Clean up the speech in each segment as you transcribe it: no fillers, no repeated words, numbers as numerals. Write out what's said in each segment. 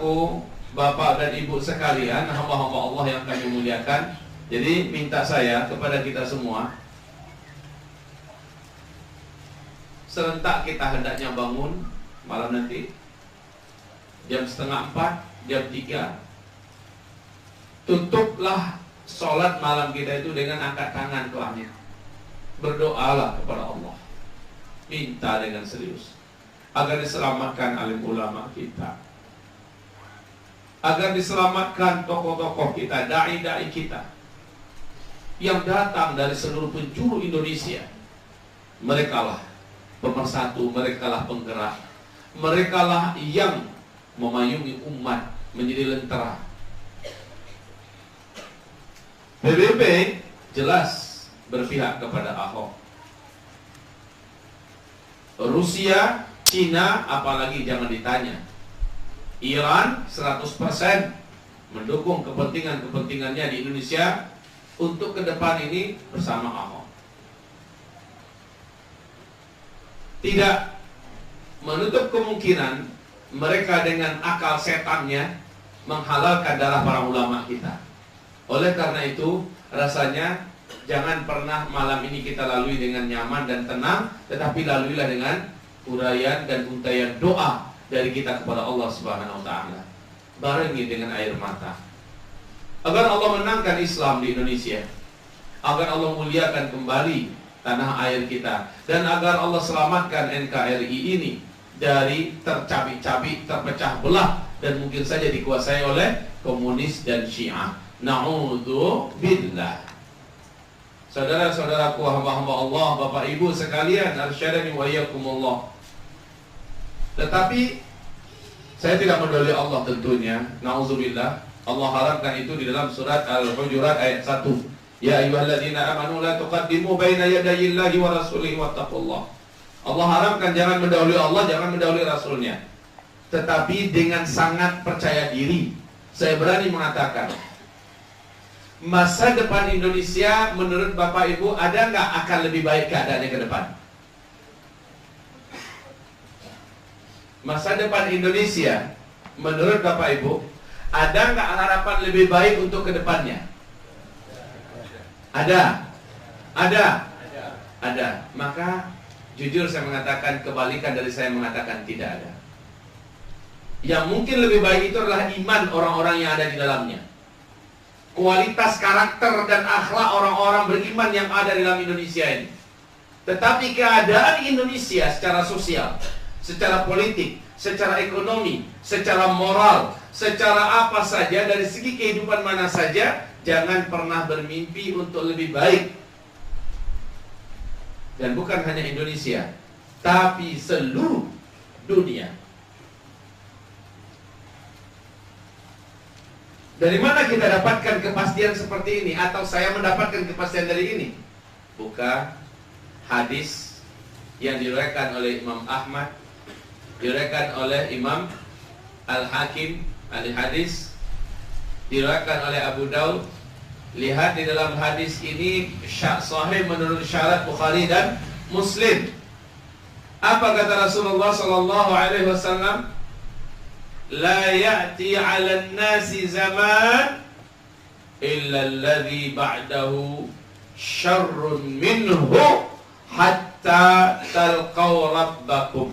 saudaraku, bapak dan ibu sekalian, hamba-hamba Allah yang kami muliakan. Jadi minta saya kepada kita semua, serentak kita hendaknya bangun malam nanti jam 3:30, jam 3. Tutuplah sholat malam kita itu dengan angkat tangan ke langit. Berdoalah kepada Allah, minta dengan serius agar diselamatkan alim ulama kita, agar diselamatkan tokoh-tokoh kita, dai-dai kita yang datang dari seluruh penjuru Indonesia. Merekalah pemersatu, merekalah penggerak, merekalah yang memayungi umat menjadi lentera. PBB jelas berpihak kepada Ahok. Rusia, Cina, apalagi jangan ditanya. Iran 100% mendukung kepentingannya di Indonesia untuk ke depan ini bersama Ahok. Tidak menutup kemungkinan mereka dengan akal setannya menghalalkan darah para ulama kita. Oleh karena itu, rasanya jangan pernah malam ini kita lalui dengan nyaman dan tenang, tetapi laluilah dengan uraian dan untayan doa dari kita kepada Allah Subhanahu wa taala. Barengi dengan air mata, agar Allah menangkan Islam di Indonesia, agar Allah muliakan kembali tanah air kita, dan agar Allah selamatkan NKRI ini dari tercabik-cabik, terpecah belah, dan mungkin saja dikuasai oleh komunis dan Syiah. Na'udzubillah. Saudara-saudaraku, hamba-hamba Allah, Bapak Ibu sekalian, arsyadani wa iyyakumullah. Tetapi saya tidak mendolimi Allah tentunya. Na'udzubillah. Allah haramkan itu di dalam surat Al-Hujurat ayat 1. Ya ayyuhalladzina amanu la tuqaddimu baina yadayillahi wa rasulihi wattaqullah. Allah haramkan jangan mendahului Allah, jangan mendahului Rasulnya. Tetapi dengan sangat percaya diri, saya berani mengatakan, masa depan Indonesia menurut Bapak Ibu ada nggak akan lebih baik keadaannya ke depan? Masa depan Indonesia menurut Bapak Ibu ada nggak harapan lebih baik untuk ke depannya? Ada. Maka jujur saya mengatakan kebalikan dari saya mengatakan tidak ada. Yang mungkin lebih baik itu adalah iman orang-orang yang ada di dalamnya, kualitas karakter dan akhlak orang-orang beriman yang ada di dalam Indonesia ini. Tetapi keadaan Indonesia secara sosial, secara politik, secara ekonomi, secara moral, secara apa saja, dari segi kehidupan mana saja, jangan pernah bermimpi untuk lebih baik. Dan bukan hanya Indonesia, tapi seluruh dunia. Dari mana kita dapatkan kepastian seperti ini? Atau saya mendapatkan kepastian dari ini? Buka hadis yang diriwayatkan oleh Imam Ahmad, diriwayatkan oleh Imam Al-Hakim, ahli hadis, diriwayatkan oleh Abu Daud. Lihat di dalam hadis ini sahih menurut syarat Bukhari dan Muslim. Apa kata Rasulullah sallallahu alaihi wasallam? La ya'ti 'alan nasi zaman illa alladhi ba'dahu syarrun minhu hatta talqaw rabbakum.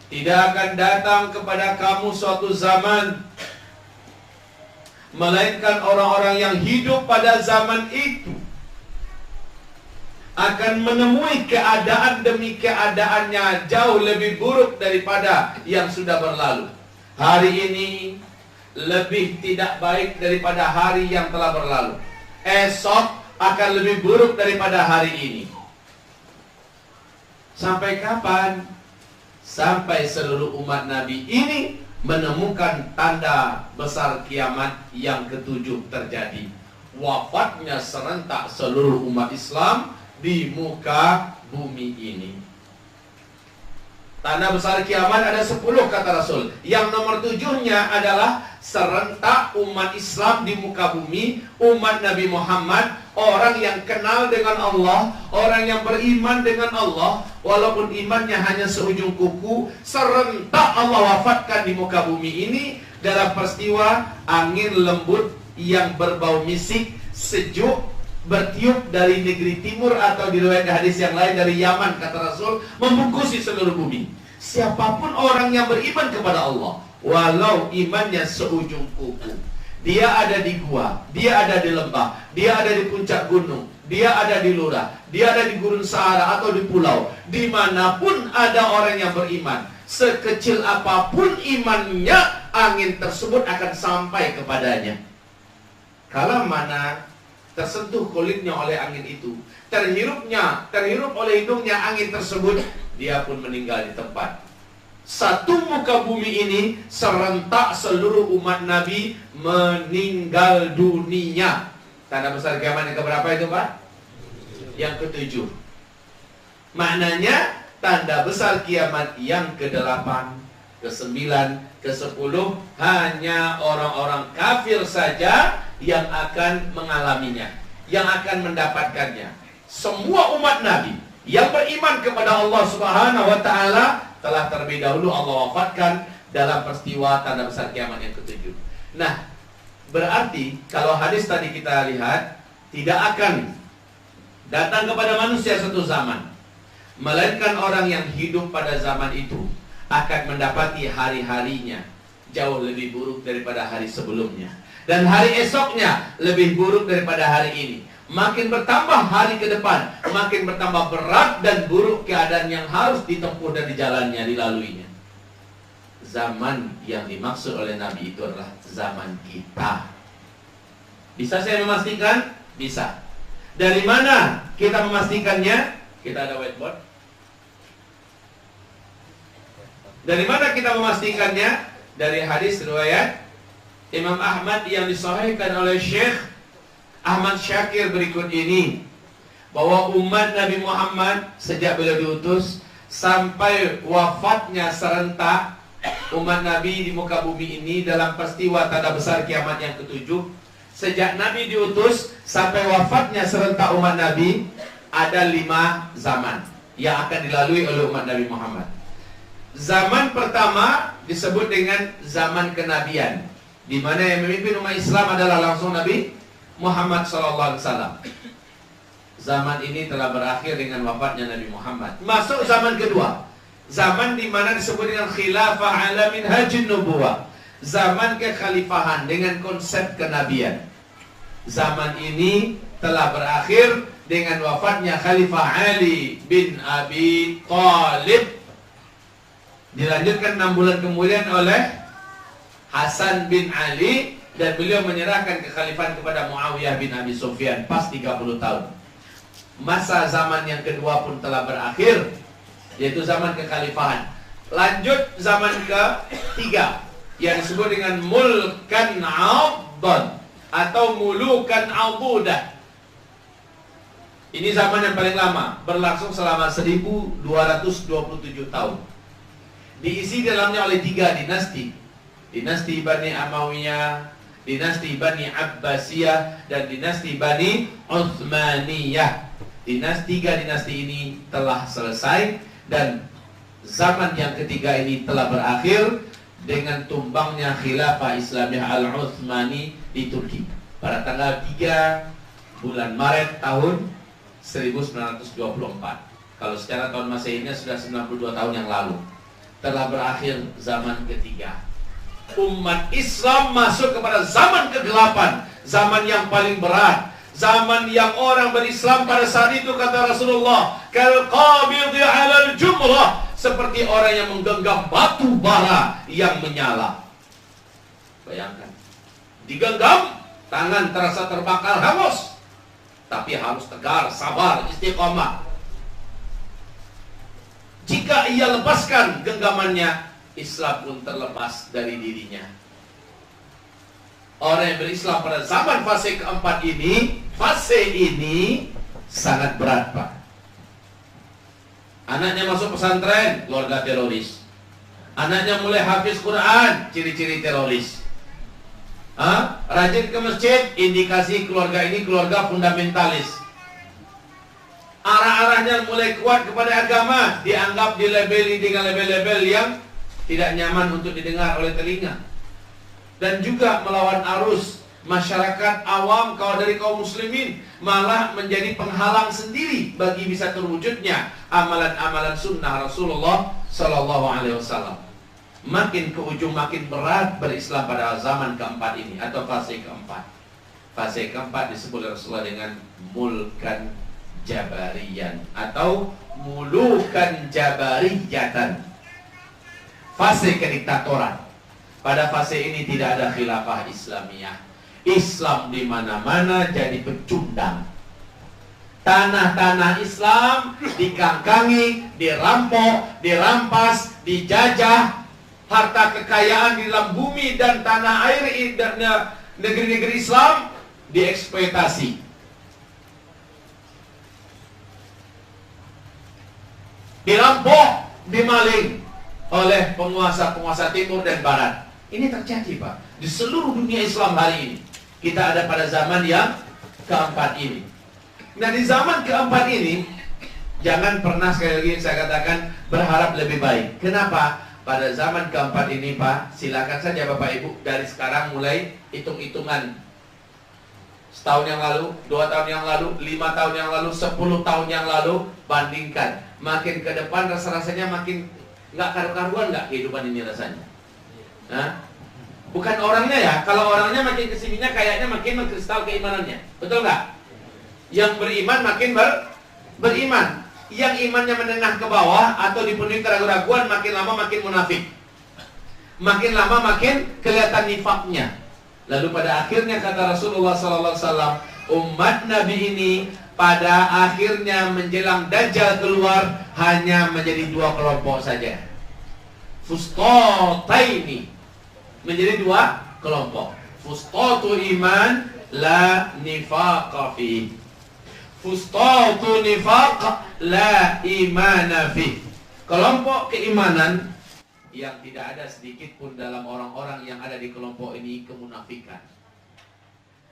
Tidak akan datang kepada kamu suatu zaman, melainkan orang-orang yang hidup pada zaman itu akan menemui keadaan demi keadaannya jauh lebih buruk daripada yang sudah berlalu. Hari ini lebih tidak baik daripada hari yang telah berlalu. Esok akan lebih buruk daripada hari ini. Sampai kapan? Sampai seluruh umat Nabi ini menemukan tanda besar kiamat yang ketujuh terjadi. Wafatnya serentak seluruh umat Islam di muka bumi ini. Tanda besar kiamat ada 10 kata Rasul. Yang nomor 7-nya adalah serentak umat Islam di muka bumi, umat Nabi Muhammad, orang yang kenal dengan Allah, orang yang beriman dengan Allah, walaupun imannya hanya seujung kuku, serentak Allah wafatkan di muka bumi ini dalam peristiwa angin lembut yang berbau misik, sejuk, bertiup dari negeri timur, atau di riwayat hadis yang lain dari Yaman kata Rasul, membungkusi seluruh bumi. Siapapun orang yang beriman kepada Allah, walau imannya seujung kuku, dia ada di gua, dia ada di lembah, dia ada di puncak gunung, dia ada di lurah, dia ada di gurun Sahara atau di pulau, dimanapun ada orang yang beriman, sekecil apapun imannya, angin tersebut akan sampai kepadanya. Kalau mana tersentuh kulitnya oleh angin itu, terhirup oleh hidungnya angin tersebut, dia pun meninggal di tempat. Satu muka bumi ini serentak seluruh umat Nabi meninggal dunia. Tanda besar kiamat yang keberapa itu, Pak? Yang ke-7. Maknanya tanda besar kiamat yang ke-8, ke-9, ke-10 hanya orang-orang kafir saja yang akan mengalaminya, yang akan mendapatkannya. Semua umat Nabi yang beriman kepada Allah Subhanahu wa taala telah terlebih dahulu Allah wafatkan dalam peristiwa tanda besar kiamat yang ke-7. Nah, berarti kalau hadis tadi kita lihat, tidak akan datang kepada manusia satu zaman, melainkan orang yang hidup pada zaman itu akan mendapati hari-harinya jauh lebih buruk daripada hari sebelumnya, dan hari esoknya lebih buruk daripada hari ini. Makin bertambah hari ke depan, makin bertambah berat dan buruk keadaan yang harus ditempuh dan dilaluinya. Zaman yang dimaksud oleh Nabi itu adalah zaman kita. Bisa saya memastikan? Bisa. Dari mana kita memastikannya? Kita ada whiteboard. Dari mana kita memastikannya? Dari hadis riwayat Imam Ahmad yang disahihkan oleh Syekh Ahmad Syakir berikut ini, bahwa umat Nabi Muhammad sejak beliau diutus sampai wafatnya serentak umat Nabi di muka bumi ini dalam peristiwa tanda besar kiamat yang ke-7, sejak Nabi diutus sampai wafatnya serentak umat Nabi, ada 5 zaman yang akan dilalui oleh umat Nabi Muhammad. Zaman pertama disebut dengan zaman kenabian, di mana yang memimpin umat Islam adalah langsung Nabi Muhammad SAW. Zaman ini telah berakhir dengan wafatnya Nabi Muhammad. Masuk zaman kedua, zaman di mana disebut dengan khilafah ala minhajin nubuwah, zaman kekhalifahan dengan konsep kenabian. Zaman ini telah berakhir dengan wafatnya Khalifah Ali bin Abi Thalib, dilanjutkan 6 bulan kemudian oleh Hasan bin Ali, dan beliau menyerahkan kekhalifahan kepada Muawiyah bin Abi Sufyan pas 30 tahun. Masa zaman yang kedua pun telah berakhir, yaitu zaman kekhalifahan. Lanjut zaman ketiga yang disebut dengan mulkan abdan atau mulukan abudah. Ini zaman yang paling lama, berlangsung selama 1227 tahun. Diisi dalamnya oleh 3 dinasti. Dinasti Bani Amawiyah, dinasti Bani Abbasiyah, dan dinasti Bani Utsmaniyah. 3 dinasti ini telah selesai, dan zaman yang ketiga ini telah berakhir dengan tumbangnya khilafah Islamiyah Al-Utsmani di Turki pada tanggal 3 bulan Maret tahun 1924. Kalau secara tahun Masehinya sudah 92 tahun yang lalu. Telah berakhir zaman ketiga. Umat Islam masuk kepada zaman ke-8, zaman yang paling berat, zaman yang orang berislam pada saat itu kata Rasulullah, kal qabidhi 'alal jumrah, seperti orang yang menggenggam batu bara yang menyala. Bayangkan, digenggam, tangan terasa terbakar hangus, tapi harus tegar, sabar, istiqomah. Jika ia lepaskan genggamannya, Islam pun terlepas dari dirinya. Orang yang berislam pada zaman fase keempat ini, fase ini sangat berat, Pak. Anaknya masuk pesantren, keluarga teroris. Anaknya mulai hafiz Quran, ciri-ciri teroris. Rajin ke masjid, indikasi keluarga ini keluarga fundamentalis. Arah-arahnya mulai kuat kepada agama, dianggap dilabeli dengan label-label yang tidak nyaman untuk didengar oleh telinga. Dan juga melawan arus masyarakat awam kalau dari kaum muslimin malah menjadi penghalang sendiri bagi bisa terwujudnya amalan-amalan sunnah Rasulullah Sallallahu Alaihi Wasallam. Makin ke ujung makin berat berislam pada zaman keempat ini atau fase keempat. Fase keempat disebut oleh Rasulullah dengan mulkan jabariyan atau mulukan jabariyatan. Fase kediktatoran. Pada fase ini tidak ada khilafah Islamiyah. Islam di mana-mana jadi pecundang. Tanah-tanah Islam dikangkangi, dirampok, dirampas, dijajah. Harta kekayaan di dalam bumi dan tanah air dan negeri-negeri Islam dieksploitasi. Dirampok, dimaling oleh penguasa-penguasa timur dan barat. Ini terjadi, Pak, di seluruh dunia Islam hari ini. Kita ada pada zaman yang keempat ini. Nah, di zaman keempat ini jangan pernah, sekali lagi saya katakan, berharap lebih baik. Kenapa? Pada zaman keempat ini, Pak, silakan saja Bapak Ibu dari sekarang mulai hitung-hitungan. Setahun yang lalu, 2 tahun yang lalu, 5 tahun yang lalu, 10 tahun yang lalu, bandingkan. Makin ke depan rasa-rasanya makin nggak karu-karuan nggak kehidupan ini rasanya. Bukan orangnya ya, kalau orangnya makin kesininya kayaknya makin mengkristal keimanannya, betul nggak? Yang beriman makin beriman, yang imannya menengah ke bawah atau dipenuhi keraguan-raguan makin lama makin munafik, makin lama makin kelihatan nifaknya. Lalu pada akhirnya kata Rasulullah SAW, umat Nabi ini pada akhirnya menjelang Dajjal keluar hanya menjadi 2 kelompok saja. Fustataini, menjadi 2 kelompok. Fustatu iman la nifaqa fi. Fustatu nifaq la imana fi. Kelompok keimanan yang tidak ada sedikit pun dalam orang-orang yang ada di kelompok ini kemunafikan.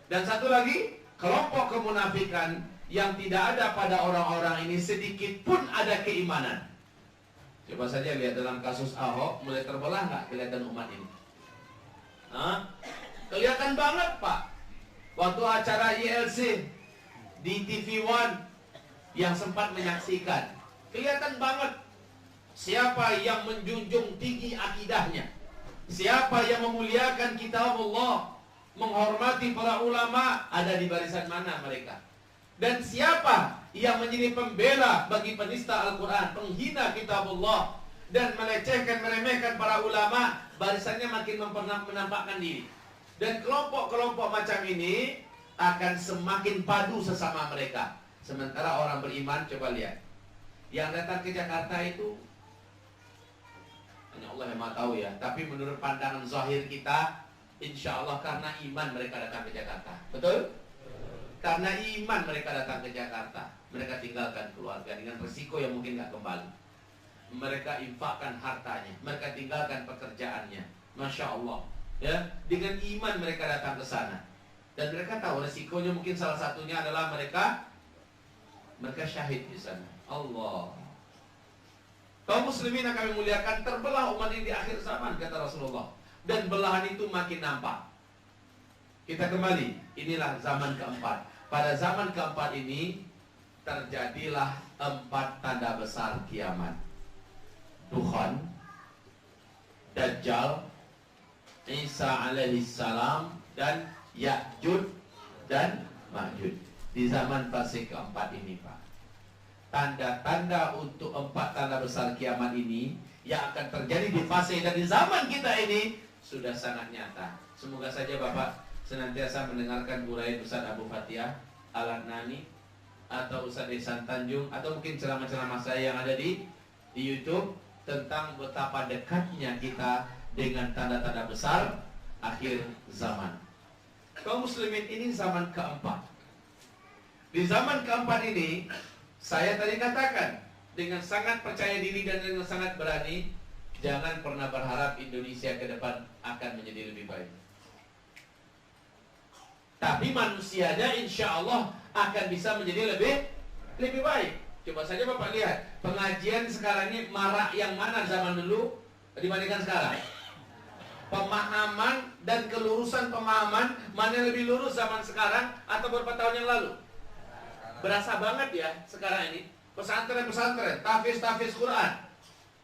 Dan satu lagi, kelompok kemunafikan yang tidak ada pada orang-orang ini sedikit pun ada keimanan. Coba saja lihat dalam kasus Ahok, mulai terbelah nggak kelihatan umat ini? Kelihatan banget, Pak. Waktu acara ILC di TV One yang sempat menyaksikan, kelihatan banget siapa yang menjunjung tinggi akidahnya, siapa yang memuliakan kitab Allah, menghormati para ulama, ada di barisan mana mereka. Dan siapa yang menjadi pembela bagi penista Al-Quran, penghina kitab Allah, dan melecehkan, meremehkan para ulama, barisannya makin menampakkan diri. Dan kelompok-kelompok macam ini akan semakin padu sesama mereka. Sementara orang beriman, coba lihat, yang datang ke Jakarta itu hanya Allah yang maha tahu ya, tapi menurut pandangan zahir kita, insya Allah karena iman mereka datang ke Jakarta. Betul? Karena iman mereka datang ke Jakarta. Mereka tinggalkan keluarga dengan resiko yang mungkin gak kembali. Mereka infakkan hartanya, mereka tinggalkan pekerjaannya. Masya Allah ya, dengan iman mereka datang ke sana. Dan mereka tahu resikonya mungkin salah satunya adalah mereka syahid di sana. Allah. Kaum muslimin akan memuliakan, terbelah umat ini di akhir zaman, kata Rasulullah. Dan belahan itu makin nampak. Kita kembali, inilah zaman keempat. Pada zaman keempat ini terjadilah 4 tanda besar kiamat. Dukhan, Dajjal, Isa alaihissalam, dan Ya'juj dan Ma'juj. Di zaman fase keempat ini, Pak, tanda-tanda untuk 4 tanda besar kiamat ini yang akan terjadi di fase dan di zaman kita ini sudah sangat nyata. Semoga saja Bapak senantiasa mendengarkan uraian Ustaz Abu Fatihah Al-Adnani atau Ustaz Ihsan Tanjung, atau mungkin ceramah-ceramah saya yang ada di YouTube tentang betapa dekatnya kita dengan tanda-tanda besar akhir zaman. Kaum muslimin, ini zaman keempat. Di zaman keempat ini, saya tadi katakan, dengan sangat percaya diri dan dengan sangat berani, jangan pernah berharap Indonesia ke depan akan menjadi lebih baik. Tapi manusianya insya Allah akan bisa menjadi lebih baik. Coba saja Bapak lihat, pengajian sekarang ini marak yang mana zaman dulu dibandingkan sekarang? Pemahaman dan kelurusan pemahaman mana yang lebih lurus zaman sekarang atau beberapa tahun yang lalu? Berasa banget ya sekarang ini. Pesantren-pesantren, tahfiz Quran,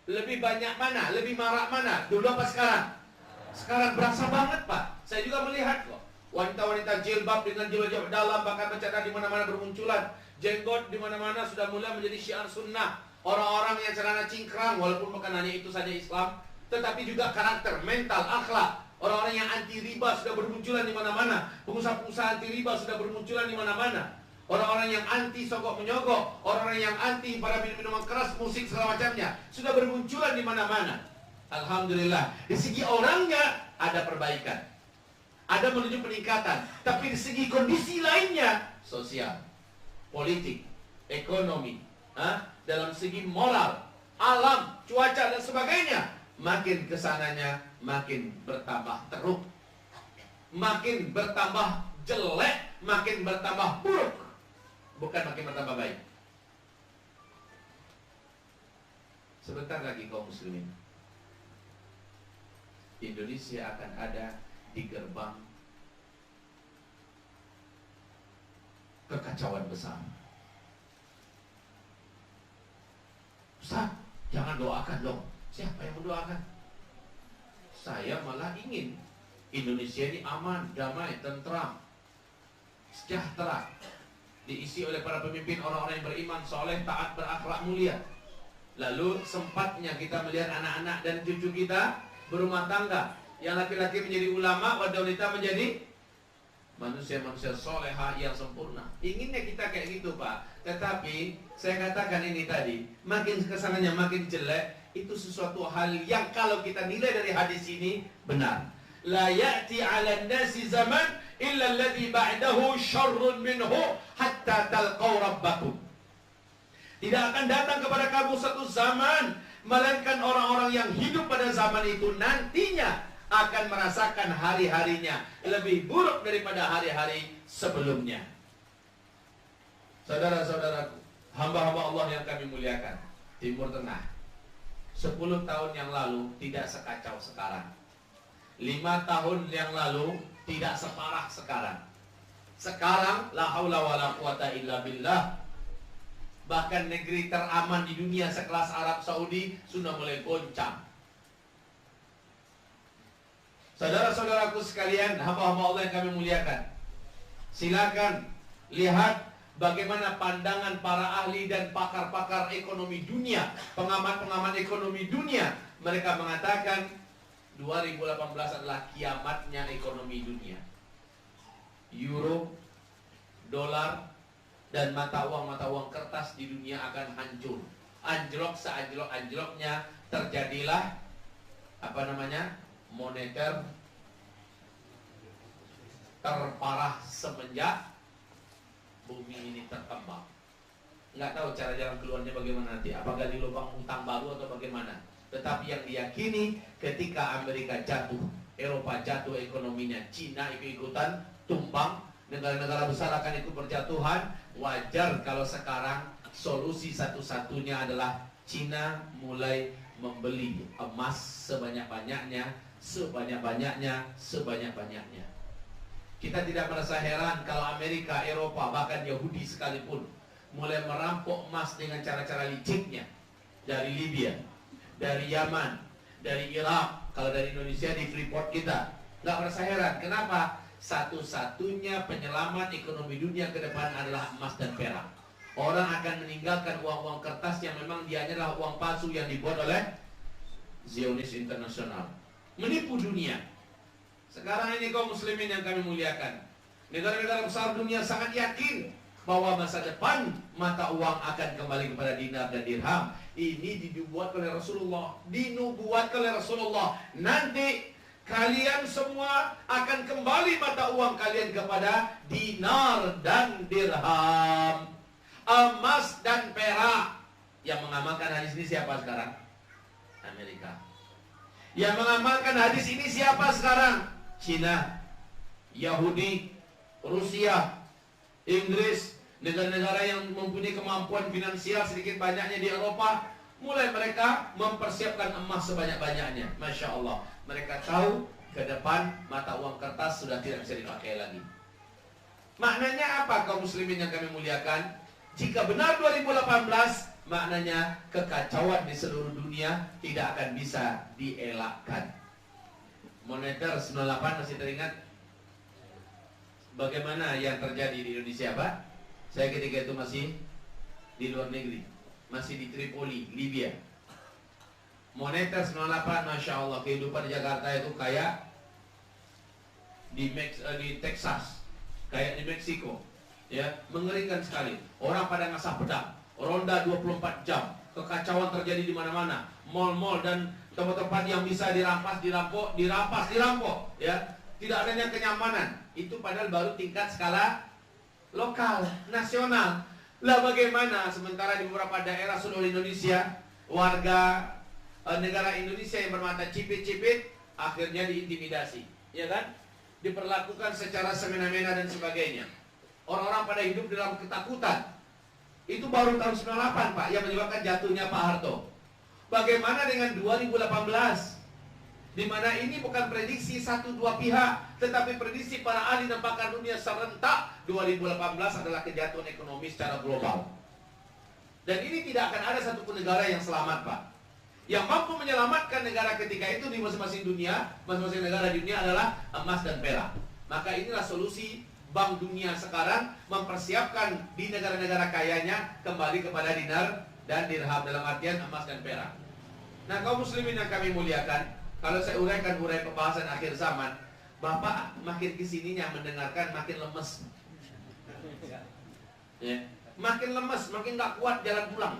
lebih banyak mana? Lebih marak mana? Dulu apa sekarang? Sekarang berasa banget Pak. Saya juga melihat kok. Wanita-wanita jilbab dengan jilbab dalam, bahkan bercadar di mana-mana bermunculan. Jenggot di mana-mana sudah mulai menjadi syiar sunnah. Orang-orang yang celana cingkrang, walaupun bukan hanya itu saja Islam, tetapi juga karakter, mental, akhlak. Orang-orang yang anti riba sudah bermunculan di mana-mana. Pengusaha-pengusaha anti riba sudah bermunculan di mana-mana. Orang-orang yang anti sogok menyogok, orang-orang yang anti para minuman keras, musik segala macamnya sudah bermunculan di mana-mana. Alhamdulillah, di segi orangnya ada perbaikan, ada menuju peningkatan. Tapi di segi kondisi lainnya, sosial, politik, ekonomi, dalam segi moral, alam, cuaca dan sebagainya, makin kesananya makin bertambah teruk, makin bertambah jelek, makin bertambah buruk, bukan makin bertambah baik. Sebentar lagi kaum muslimin, Indonesia akan ada di gerbang kekacauan besar. Ustaz, jangan doakan dong. Siapa yang mendoakan? Saya malah ingin Indonesia ini aman, damai, tentram, sejahtera, diisi oleh para pemimpin orang-orang yang beriman, soleh, taat, berakhlak mulia. Lalu sempatnya kita melihat anak-anak dan cucu kita berumah tangga, yang laki-laki menjadi ulama, wanita menjadi manusia-manusia soleha yang sempurna. Inginnya kita kayak gitu Pak. Tetapi saya katakan ini tadi, makin kesananya makin jelek. Itu sesuatu hal yang kalau kita nilai dari hadis ini benar. La ya'ti 'alan nasi zaman illa alladhi ba'dahu syarrun minhu hatta talqaw rabbakum. Tidak akan datang kepada kamu satu zaman, melainkan orang-orang yang hidup pada zaman itu nantinya akan merasakan hari-harinya lebih buruk daripada hari-hari sebelumnya. Saudara-saudaraku, hamba-hamba Allah yang kami muliakan, Timur Tengah 10 tahun yang lalu tidak sekacau sekarang. 5 tahun yang lalu tidak separah sekarang. Sekarang la haula wala quwata illa billah. Bahkan negeri teraman di dunia sekelas Arab Saudi sudah mulai goncang. Saudara-saudaraku sekalian, hamba-hamba Allah yang kami muliakan, silakan lihat bagaimana pandangan para ahli dan pakar-pakar ekonomi dunia, pengamat-pengamat ekonomi dunia. Mereka mengatakan 2018 adalah kiamatnya ekonomi dunia. Euro, dolar, dan mata uang kertas di dunia akan hancur. Anjlok seanjlok-anjloknya. Terjadilah moneter terparah semenjak bumi ini terkembang. Nggak tahu cara jalan keluarnya bagaimana nanti, apakah di lubang utang baru atau bagaimana. Tetapi yang diyakini ketika Amerika jatuh, Eropa jatuh ekonominya, Cina ikut-ikutan tumbang, negara-negara besar akan ikut berjatuhan. Wajar kalau sekarang solusi satu-satunya adalah Cina mulai membeli emas sebanyak-banyaknya. Kita tidak merasa heran kalau Amerika, Eropa, bahkan Yahudi sekalipun mulai merampok emas dengan cara-cara liciknya. Dari Libya, dari Yaman, dari Irak, kalau dari Indonesia di Freeport kita. Nggak merasa heran, kenapa? Satu-satunya penyelamat ekonomi dunia ke depan adalah emas dan perak. Orang akan meninggalkan uang-uang kertas yang memang dia adalah uang palsu yang dibuat oleh Zionis Internasional, menipu dunia. Sekarang ini kaum muslimin yang kami muliakan, negara-negara besar dunia sangat yakin bahwa masa depan mata uang akan kembali kepada dinar dan dirham. Ini dibuat oleh Rasulullah, dinubuatkan oleh Rasulullah. Nanti kalian semua akan kembali mata uang kalian kepada dinar dan dirham, emas dan perak Yang mengamalkan hadis ini siapa sekarang? Amerika. Yang mengamalkan hadis ini siapa sekarang? Cina, Yahudi, Rusia, Inggris, negara-negara yang mempunyai kemampuan finansial sedikit banyaknya di Eropa. Mulai mereka mempersiapkan emas sebanyak-banyaknya. Masya Allah. Mereka tahu ke depan mata uang kertas sudah tidak bisa dipakai lagi. Maknanya apa kaum muslimin yang kami muliakan? Jika benar 2018, maknanya kekacauan di seluruh dunia tidak akan bisa dielakkan. Moneter 98 masih teringat bagaimana yang terjadi di Indonesia, Pak? Saya ketika itu masih di luar negeri, masih di Tripoli, Libya. Moneter 98, Masya Allah, kehidupan di Jakarta itu kayak di Texas, kayak di Meksiko, ya, mengerikan sekali. Orang pada ngasah pedang, ronda 24 jam, kekacauan terjadi di mana-mana, mal-mal dan tempat-tempat yang bisa dirampas, dirampok, ya, tidak adanya kenyamanan. Itu padahal baru tingkat skala lokal, nasional. Lah bagaimana sementara di beberapa daerah seluruh Indonesia, warga negara Indonesia yang bermata cipit-cipit akhirnya diintimidasi, ya kan? Diperlakukan secara semena-mena dan sebagainya. Orang-orang pada hidup dalam ketakutan. Itu baru tahun 98, Pak, yang menyebabkan jatuhnya Pak Harto. Bagaimana dengan 2018? Di mana ini bukan prediksi 1-2 pihak, tetapi prediksi para ahli dan pakar dunia serentak. 2018 adalah kejatuhan ekonomi secara global. Dan ini tidak akan ada satupun negara yang selamat, Pak. Yang mampu menyelamatkan negara ketika itu di masing-masing dunia, masing-masing negara di dunia adalah emas dan perak. Maka inilah solusi Bank Dunia sekarang, mempersiapkan di negara-negara kayanya kembali kepada dinar dan dirham, dalam artian emas dan perak. Nah, kaum muslimin yang kami muliakan, kalau saya uraikan pembahasan akhir zaman, Bapak makin kesininya mendengarkan makin lemes, ya, makin lemes, makin gak kuat jalan pulang.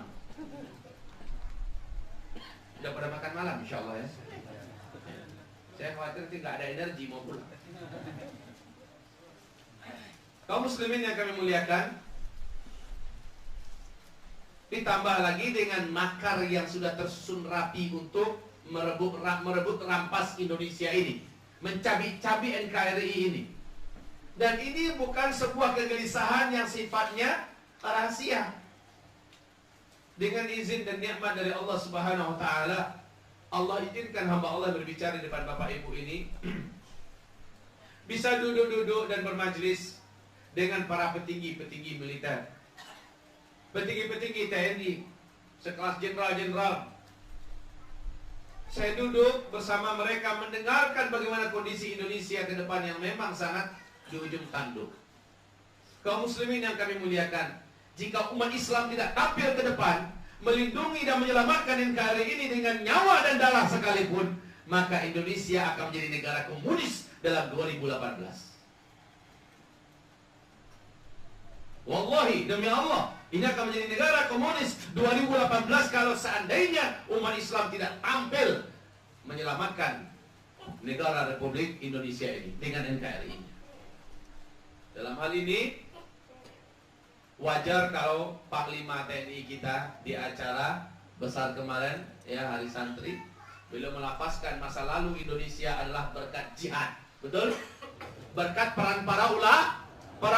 Udah pada makan malam insya Allah, ya. Saya khawatir tidak ada energi mau pulang. Kaum muslimin yang kami muliakan, ditambah lagi dengan makar yang sudah tersusun rapi untuk merebut rampas Indonesia ini, mencabik-cabik NKRI ini. Dan ini bukan sebuah kegelisahan yang sifatnya rahasia. Dengan izin dan nikmat dari Allah Subhanahu wa taala, Allah izinkan hamba Allah berbicara di depan Bapak Ibu ini. Bisa duduk-duduk dan bermajlis dengan para petinggi-petinggi militer, petinggi-petinggi TNI, sekelas jenderal-jenderal. Saya duduk bersama mereka mendengarkan bagaimana kondisi Indonesia ke depan yang memang sangat di ujung tanduk. Kaum muslimin yang kami muliakan, jika umat Islam tidak tampil ke depan, melindungi dan menyelamatkan NKRI ini dengan nyawa dan darah sekalipun, maka Indonesia akan menjadi negara komunis dalam 2018. Wallahi, demi Allah, ini akan menjadi negara komunis 2018 kalau seandainya umat Islam tidak tampil menyelamatkan negara Republik Indonesia ini dengan NKRI. Dalam hal ini, wajar kalau Panglima TNI kita di acara besar kemarin, ya, Hari Santri, beliau melafazkan masa lalu Indonesia adalah berkat jihad. Betul? Berkat peran para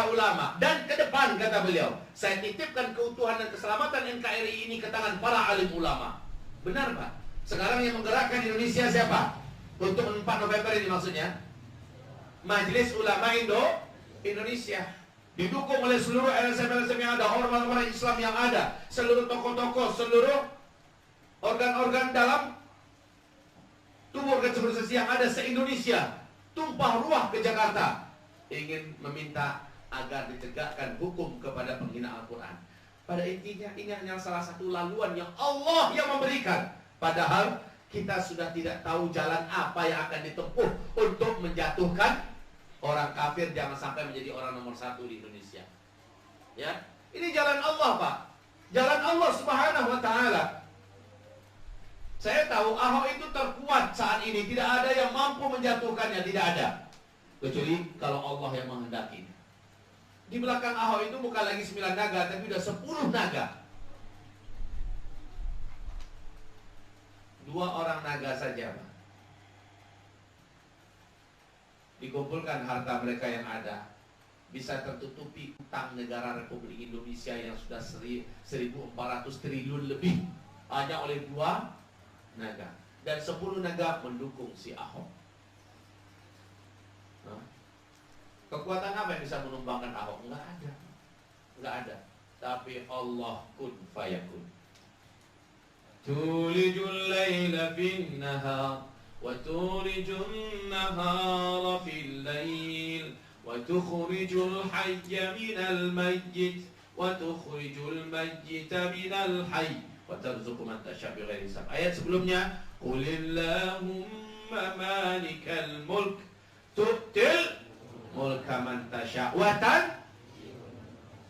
ulama. Dan ke depan, kata beliau, saya titipkan keutuhan dan keselamatan NKRI ini ke tangan para alim ulama. Benar, Pak? Sekarang yang menggerakkan Indonesia siapa? Untuk 4 November ini maksudnya Majelis Ulama Indonesia, didukung oleh seluruh LSM-LSM yang ada, orang-orang Islam yang ada, seluruh tokoh-tokoh, seluruh organ-organ dalam tubuh organisasi yang ada se-Indonesia, tumpah ruah ke Jakarta, ingin meminta agar ditegakkan hukum kepada penghina Al-Quran. Pada intinya ini hanya salah satu laluan yang Allah yang memberikan. Padahal kita sudah tidak tahu jalan apa yang akan ditempuh untuk menjatuhkan orang kafir, jangan sampai menjadi orang nomor 1 di Indonesia. Ya, ini jalan Allah, Pak. Jalan Allah Subhanahu wa taala. Saya tahu Ahok itu terkuat saat ini, tidak ada yang mampu menjatuhkannya, tidak ada. Kecuali kalau Allah yang menghendaki. Di belakang Ahok itu bukan lagi 9 naga, tapi sudah 10 naga. 2 orang naga saja, Pak. Dikumpulkan harta mereka yang ada, bisa tertutupi utang negara Republik Indonesia yang sudah 1.400 triliun lebih hanya oleh 2 naga. Dan 10 naga mendukung si Ahok. Kekuatan apa yang bisa menumbangkan Ahok? Enggak ada. Enggak ada. Tapi Allah kun fayakun. Tulijul laila fin nahar wa tulijun nahara fil lail wa tukhrijul hayya minal mayyit wa tukhrijul mayyita minal hayy wa tarzuqu man tasha' bighairi hisab. Ayat sebelumnya, qulillahumma malikal mulk tu'til mulka man tasha' wa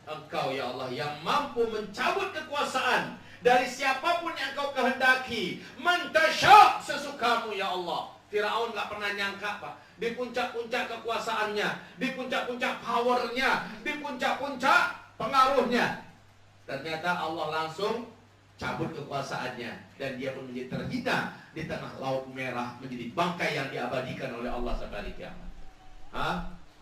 Engkau ya Allah yang mampu mencabut kekuasaan dari siapapun yang Engkau kehendaki. Man tasha' sesukamu ya Allah. Firaun gak pernah nyangka, Pak, di puncak-puncak kekuasaannya, di puncak-puncak powernya, di puncak-puncak pengaruhnya, ternyata Allah langsung cabut kekuasaannya dan dia pun menjadi terhina di tengah laut merah, menjadi bangkai yang diabadikan oleh Allah sampai hari kiamat.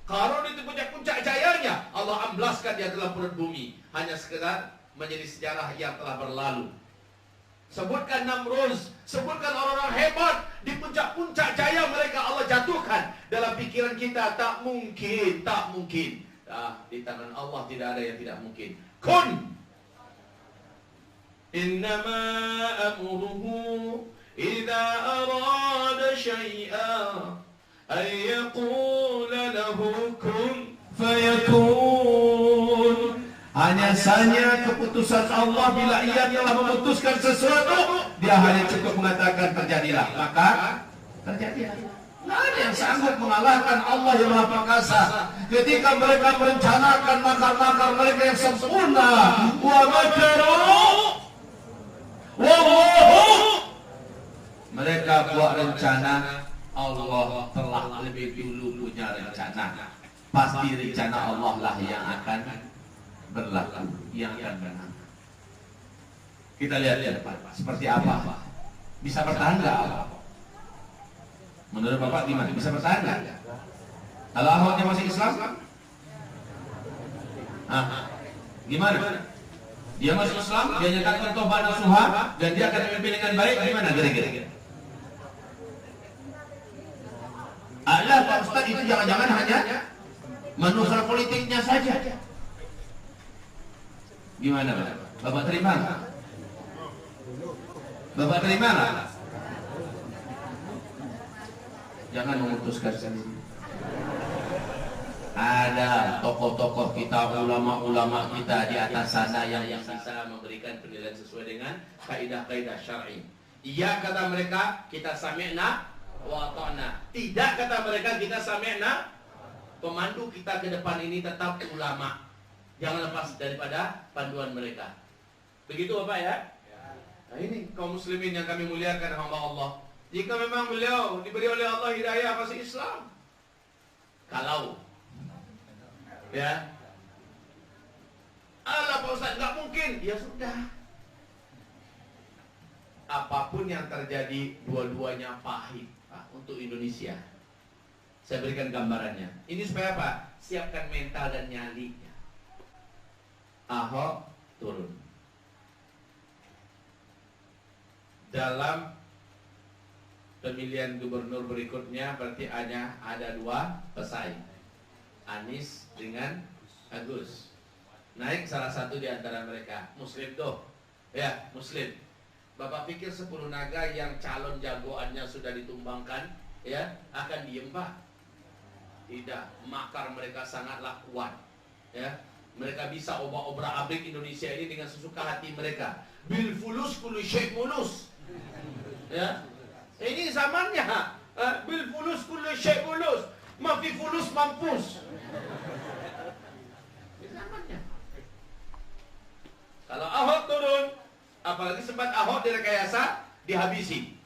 Qarun itu puncak-puncak jayanya, Allah amblaskan dia dalam perut bumi, hanya sekedar menjadi sejarah yang telah berlalu. Sebutkan Namruz, sebutkan orang-orang hebat di puncak-puncak jaya mereka, Allah jatuhkan. Dalam pikiran kita tak mungkin, tak mungkin. Di tangan Allah tidak ada yang tidak mungkin. Kun innama amruhu idza arada syai'an ay yaqula lahu kun fayakun. Hanya saja keputusan Allah bila ia telah memutuskan sesuatu, dia hanya cukup mengatakan terjadilah, maka terjadilah. Tidak ada yang sanggup mengalahkan Allah yang Maha Perkasa. Ketika mereka merencanakan makar-makar mereka yang sempurna, wa makaru wallahu, mereka buat rencana, Allah telah lebih dulu punya rencana. Pasti rencana Allah lah yang akan berlaku, yang akan menang. Kita lihat ke depan seperti apa. Bisa bertahan nggak? Menurut Bapak gimana? Bisa bertahan nggak? Kalau Ahoknya masih Islam? Gimana? Dia masih Islam, dia nyatakan tobat nasuha, dan dia akan memimpin dengan baik, gimana kira-kira? Allah, Pak Ustaz, itu jangan-jangan hanya manuver politiknya saja. Gimana, Pak? Bapak terima nggak? Bapak terima nggak? Jangan memutuskan sendiri. Ada tokoh-tokoh kita, ulama-ulama kita di atas sana yang bisa memberikan penilaian sesuai dengan kaidah-kaidah syar'i. Iya kata mereka, kita sami'na wa ta'na. Tidak kata mereka, kita sami'na. Pemandu kita ke depan ini tetap ulama. Jangan lepas daripada panduan mereka. Begitu Bapak ya? Nah ini kaum muslimin yang kami muliakan, hamba Allah. Jika memang beliau diberi oleh Allah hidayah masih Islam. Kalau ya Allah Pak Ustaz nggak mungkin, ya sudah. Apapun yang terjadi, dua-duanya pahit, Pak, untuk Indonesia. Saya berikan gambarannya. Ini supaya apa? Siapkan mental dan nyalinya. Ahok turun. Dalam pemilihan gubernur berikutnya berarti hanya ada 2 pesaing, Anies dengan Agus. Naik salah satu di antara mereka, Muslim tuh, ya Muslim. Bapak pikir 10 naga yang calon jagoannya sudah ditumbangkan, ya akan diem Pak? Tidak, makar mereka sangatlah kuat, ya. Mereka bisa obrak-abrik Indonesia ini dengan sesuka hati mereka. Bil fulus kullu syai' mulus. Ya. Ini zamannya. Bil fulus kullu syai' mulus. Mafi fulus mampus. Ini zamannya. Kalau Ahok turun, apalagi sempat Ahok direkayasa, dihabisi.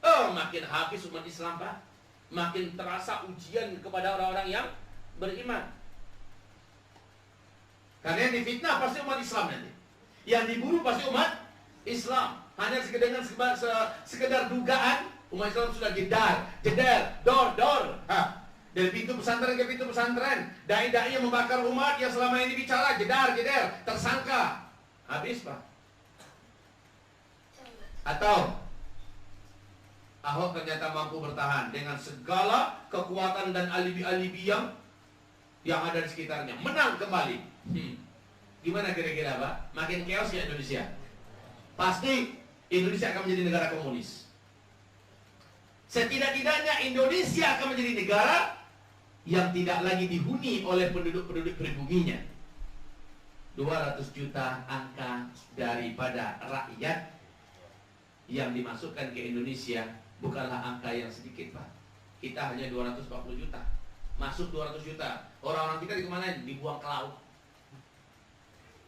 Oh, makin habis umat Islam, Pak. Makin terasa ujian kepada orang-orang yang beriman. Karena yang difitnah pasti umat Islam nanti. Yang diburu pasti umat Islam. hanya sekedar dugaan, umat Islam sudah jedar, dor. Dari pintu pesantren ke pintu pesantren, dai-dai yang membakar umat yang selama ini bicara, jedar, tersangka. Habis, Pak. Atau Ahok ternyata mampu bertahan dengan segala kekuatan dan alibi-alibi yang ada di sekitarnya, menang kembali. Gimana kira-kira, Pak? Makin chaos ya Indonesia? Pasti Indonesia akan menjadi negara komunis. Setidak-tidaknya Indonesia akan menjadi negara yang tidak lagi dihuni oleh penduduk-penduduk pribuminya. 200 juta angka daripada rakyat yang dimasukkan ke Indonesia bukanlah angka yang sedikit, Pak. Kita hanya 240 juta. Masuk 200 juta. Orang-orang kita dikemanain? Dibuang ke laut.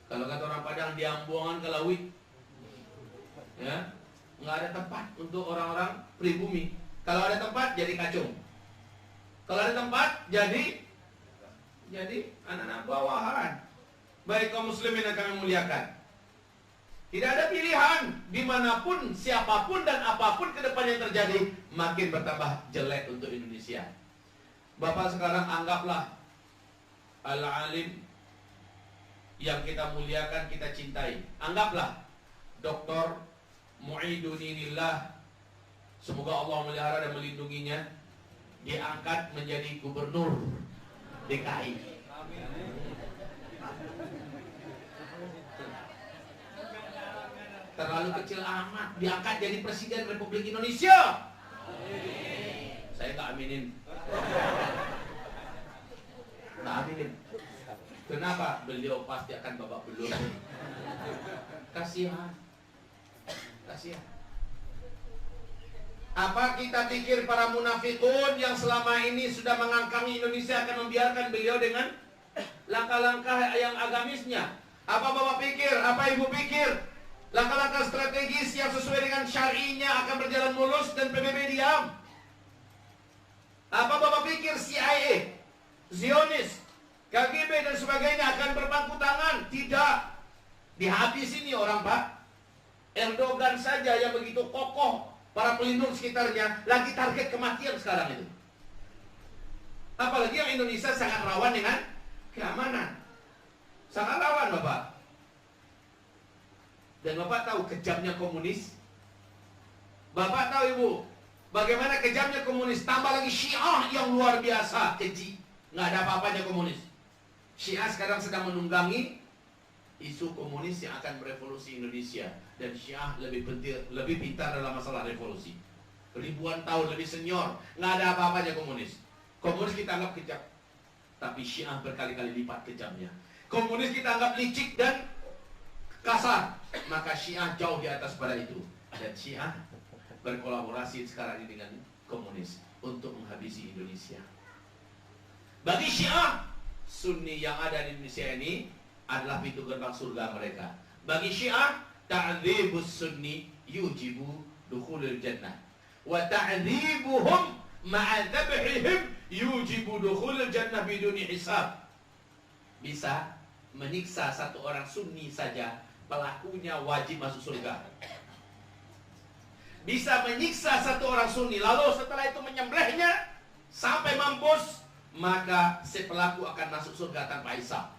Kalau kata orang Padang, diambuangan ke laut. Ya, nggak ada tempat untuk orang-orang pribumi. Kalau ada tempat, jadi kacung. Kalau ada tempat, jadi anak-anak bawahan. Baik kaum muslimin yang kami muliakan, tidak ada pilihan. Dimanapun, siapapun dan apapun ke depan yang terjadi, makin bertambah jelek untuk Indonesia. Bapak sekarang anggaplah al-alim yang kita muliakan, kita cintai. Anggaplah Dr. Mu'idudinillah, semoga Allah melihara dan melindunginya, diangkat menjadi gubernur DKI. Terlalu kecil amat, diangkat jadi presiden Republik Indonesia. Saya tak aminin. Tak aminin. Kenapa? Beliau pasti akan babak belur. Kasihan. Apa kita pikir para munafikun yang selama ini sudah mengangkangi Indonesia akan membiarkan beliau dengan langkah-langkah yang agamisnya? Apa Bapak pikir, apa Ibu pikir, langkah-langkah strategis yang sesuai dengan syar'inya akan berjalan mulus dan PBB diam? Apa Bapak pikir CIA, Zionis, KGB dan sebagainya akan berpangku tangan? Tidak. Dihabis ini orang, Pak. Erdogan saja yang begitu kokoh, para pelindung sekitarnya lagi target kematian sekarang itu. Apalagi yang Indonesia sangat rawan dengan keamanan. Sangat rawan, Bapak. Dan Bapak tahu kejamnya komunis? Bapak tahu, Ibu, bagaimana kejamnya komunis? Tambah lagi Syiah yang luar biasa keji. Nggak ada apa-apanya komunis. Syiah sekarang sedang menunggangi isu komunis yang akan merevolusi Indonesia. Dan Syiah lebih pintar dalam masalah revolusi. Ribuan tahun lebih senior. Nggak ada apa-apanya komunis. Komunis kita anggap kejam, tapi Syiah berkali-kali lipat kejamnya. Komunis kita anggap licik dan kasar, maka Syiah jauh di atas pada itu. Dan Syiah berkolaborasi sekarang ini dengan komunis untuk menghabisi Indonesia. Bagi Syiah, Sunni yang ada di Indonesia ini adalah pintu gerbang surga mereka. Bagi Syiah, ta'dzibus Sunni yujibu dukhulul jannah, wa ta'dzibuhum ma'a dzabhihim yujibu dukhulul jannah biduni hisab. Bisa menyiksa satu orang Sunni saja, pelakunya wajib masuk surga. Bisa menyiksa satu orang Sunni, lalu setelah itu menyembelihnya sampai mampus, maka si pelaku akan masuk surga tanpa hisab.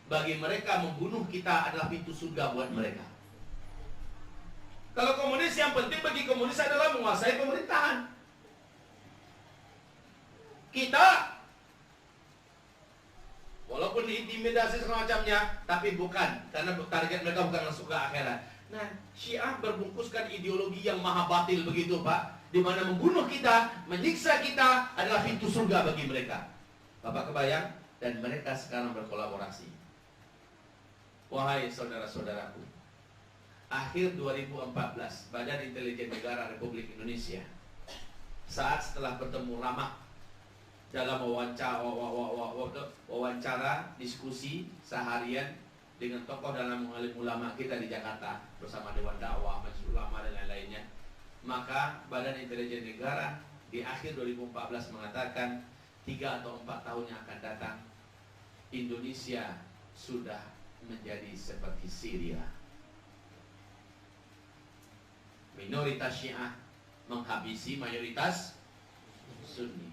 Bagi mereka, membunuh kita adalah pintu surga buat mereka. Kalau komunis, yang penting bagi komunis adalah menguasai pemerintahan. Kita, walaupun diintimidasi semacamnya, tapi bukan, karena target mereka bukan masuk ke akhirat. Nah, Syiah berbungkuskan ideologi yang maha batil begitu, Pak, di mana membunuh kita, menyiksa kita adalah pintu surga bagi mereka. Bapak kebayang? Dan mereka sekarang berkolaborasi. Wahai saudara-saudaraku, akhir 2014, Badan Intelijen Negara Republik Indonesia, saat setelah bertemu ramah dalam wawancara diskusi seharian dengan tokoh dalam ulama kita di Jakarta bersama Dewan Dakwah, Majelis Ulama dan lain-lainnya, maka Badan Intelijen Negara di akhir 2014 mengatakan 3 atau 4 tahun yang akan datang, Indonesia sudah menjadi seperti Syria. minoritas Syiah menghabisi mayoritas Sunni.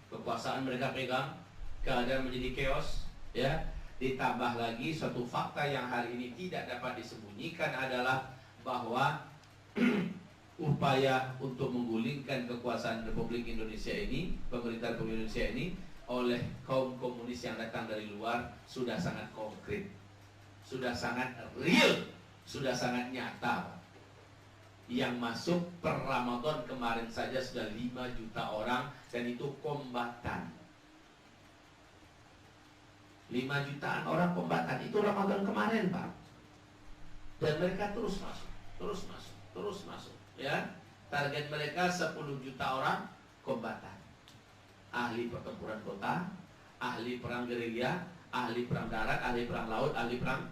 Kekuasaan mereka pegang, keadaan menjadi chaos, ya. Ditambah lagi suatu fakta yang hari ini tidak dapat disembunyikan adalah bahwa upaya untuk menggulingkan kekuasaan Republik Indonesia ini, pemerintah Republik Indonesia ini oleh kaum komunis yang datang dari luar sudah sangat konkret, sudah sangat real, sudah sangat nyata. Yang masuk per Ramadan kemarin saja sudah 5 juta orang, dan itu kombatan. 5 jutaan orang kombatan itu Ramadan kemarin, Pak. Dan mereka terus masuk, ya. Target mereka 10 juta orang kombatan. Ahli pertempuran kota, ahli perang gerilya, ahli perang darat, ahli perang laut, ahli perang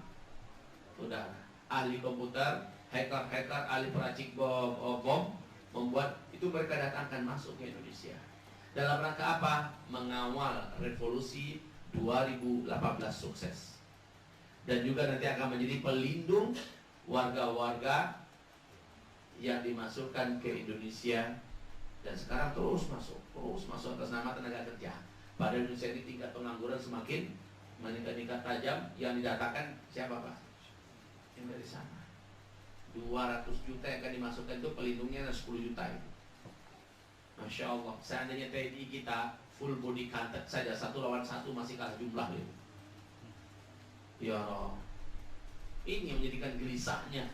udara, ahli komputer, hacker, ahli peracik bom, membuat itu mereka datangkan masuk ke Indonesia. Dalam rangka apa? Mengawal revolusi 2018 sukses. Dan juga nanti akan menjadi pelindung warga-warga yang dimasukkan ke Indonesia. Dan sekarang terus masuk atas nama tenaga kerja. Pada Indonesia ini tingkat pengangguran semakin meningkat tajam. Yang didatangkan siapa, Pak? Yang dari sana. 200 juta yang akan dimasukkan itu pelindungnya 10 juta itu. Masya Allah. Seandainya TNI kita full body contact saja 1 lawan 1 masih kalah jumlah itu. Ya Allah. Ini yang menjadikan gelisahnya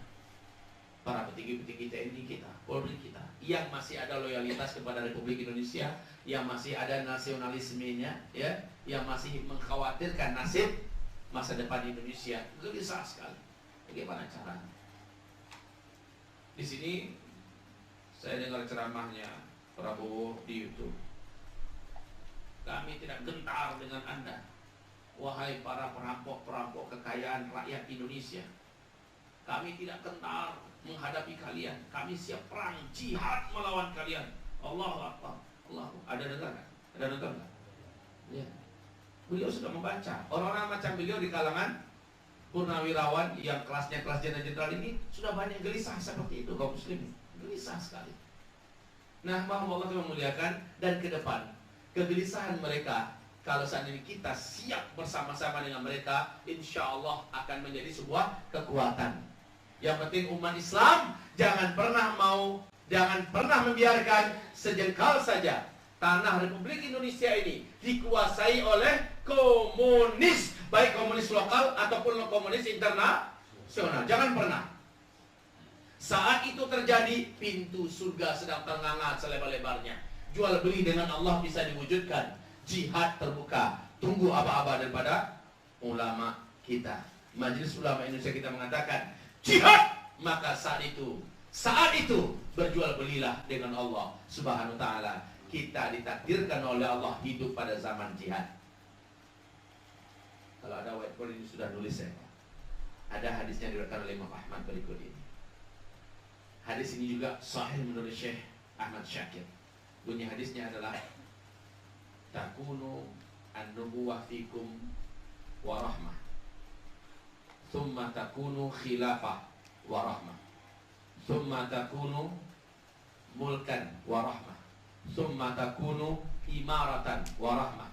para petinggi-petinggi TNI kita, Polri kita, yang masih ada loyalitas kepada Republik Indonesia, yang masih ada nasionalismenya, ya, yang masih mengkhawatirkan nasib masa depan Indonesia. Gelisah sekali. Bagaimana caranya? Di sini saya dengar ceramahnya Prabowo di YouTube. Kami tidak gentar dengan Anda, wahai para perampok-perampok kekayaan rakyat Indonesia. Kami tidak gentar menghadapi kalian. Kami siap perang jihad melawan kalian. Allahu Akbar. Ada dengar nggak? Ada nonton nggak? Ya. Beliau sudah membaca. Orang-orang macam beliau di kalangan purnawirawan yang kelasnya kelas jenderal ini sudah banyak gelisah seperti itu kaum muslimin. Gelisah sekali. Nah, Allah memuliakan, dan ke depan kegelisahan mereka, kalau saat ini kita siap bersama-sama dengan mereka, insya Allah akan menjadi sebuah kekuatan. Yang penting umat Islam jangan pernah membiarkan sejengkal saja tanah Republik Indonesia ini dikuasai oleh komunis, baik komunis lokal ataupun komunis internasional. Jangan pernah. Saat itu terjadi, pintu surga sedang ternganga selebar-lebarnya. Jual beli dengan Allah bisa diwujudkan. Jihad terbuka. Tunggu apa-apa daripada ulama kita. Majelis Ulama Indonesia kita mengatakan jihad. Maka saat itu berjual belilah dengan Allah Subhanahu wa ta'ala. Kita ditakdirkan oleh Allah hidup pada zaman jihad. Kalau ada whiteboard ini sudah nulis saya. Ada hadisnya diriwayatkan oleh Imam Ahmad berikut ini. Hadis ini juga sahih menurut Syekh Ahmad Syakir. Bunyi hadisnya adalah takunu an-nubuwah fikum wa rahmah, thumma takunu khilafah wa rahmah, thumma takunu mulkan wa rahmah, thumma takunu imaratan wa rahmah,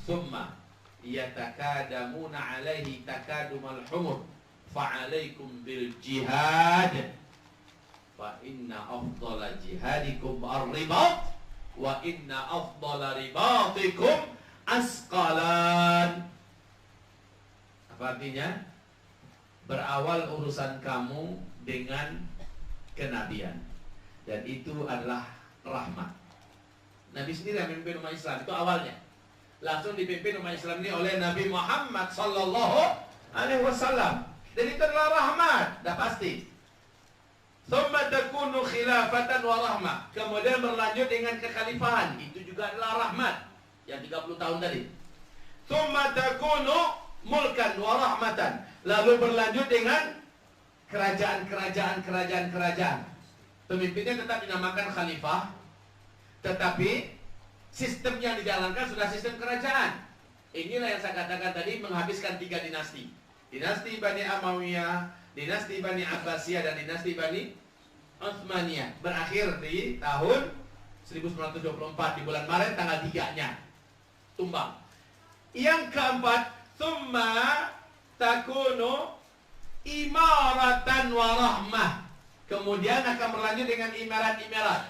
thumma yatakadamuna alaihi takadumal humur fa'alaikum bil jihad fa inna afdala jihadikum ar-ribat wa inna afdala ribatikum asqalan. Apa artinya? Berawal urusan kamu dengan kenabian, dan itu adalah rahmat. Nabi sendiri yang memimpin umat Islam, itu awalnya. Langsung dipimpin umat Islam ini oleh Nabi Muhammad sallallahu alaihi wasallam. Dan itu adalah rahmat, dah pasti. Thumma takunu khilafatan wa rahmah. Kemudian berlanjut dengan kekhalifahan, itu juga adalah rahmat. Yang 30 tahun tadi. Thumma takunu mulkan wa rahmatan. Lalu berlanjut dengan kerajaan. Pemimpinnya tetap dinamakan khalifah, tetapi sistem yang dijalankan sudah sistem kerajaan. Inilah yang saya katakan tadi, menghabiskan 3 dinasti. Dinasti Bani Amawiyah, dinasti Bani Abbasiyah, dan dinasti Bani Utsmaniyah, berakhir di tahun 1924 di bulan Maret tanggal 3-nya tumbang. Yang keempat, tsumma takunu imaratan wa rahmah. Kemudian akan berlanjut dengan imarat-imarat.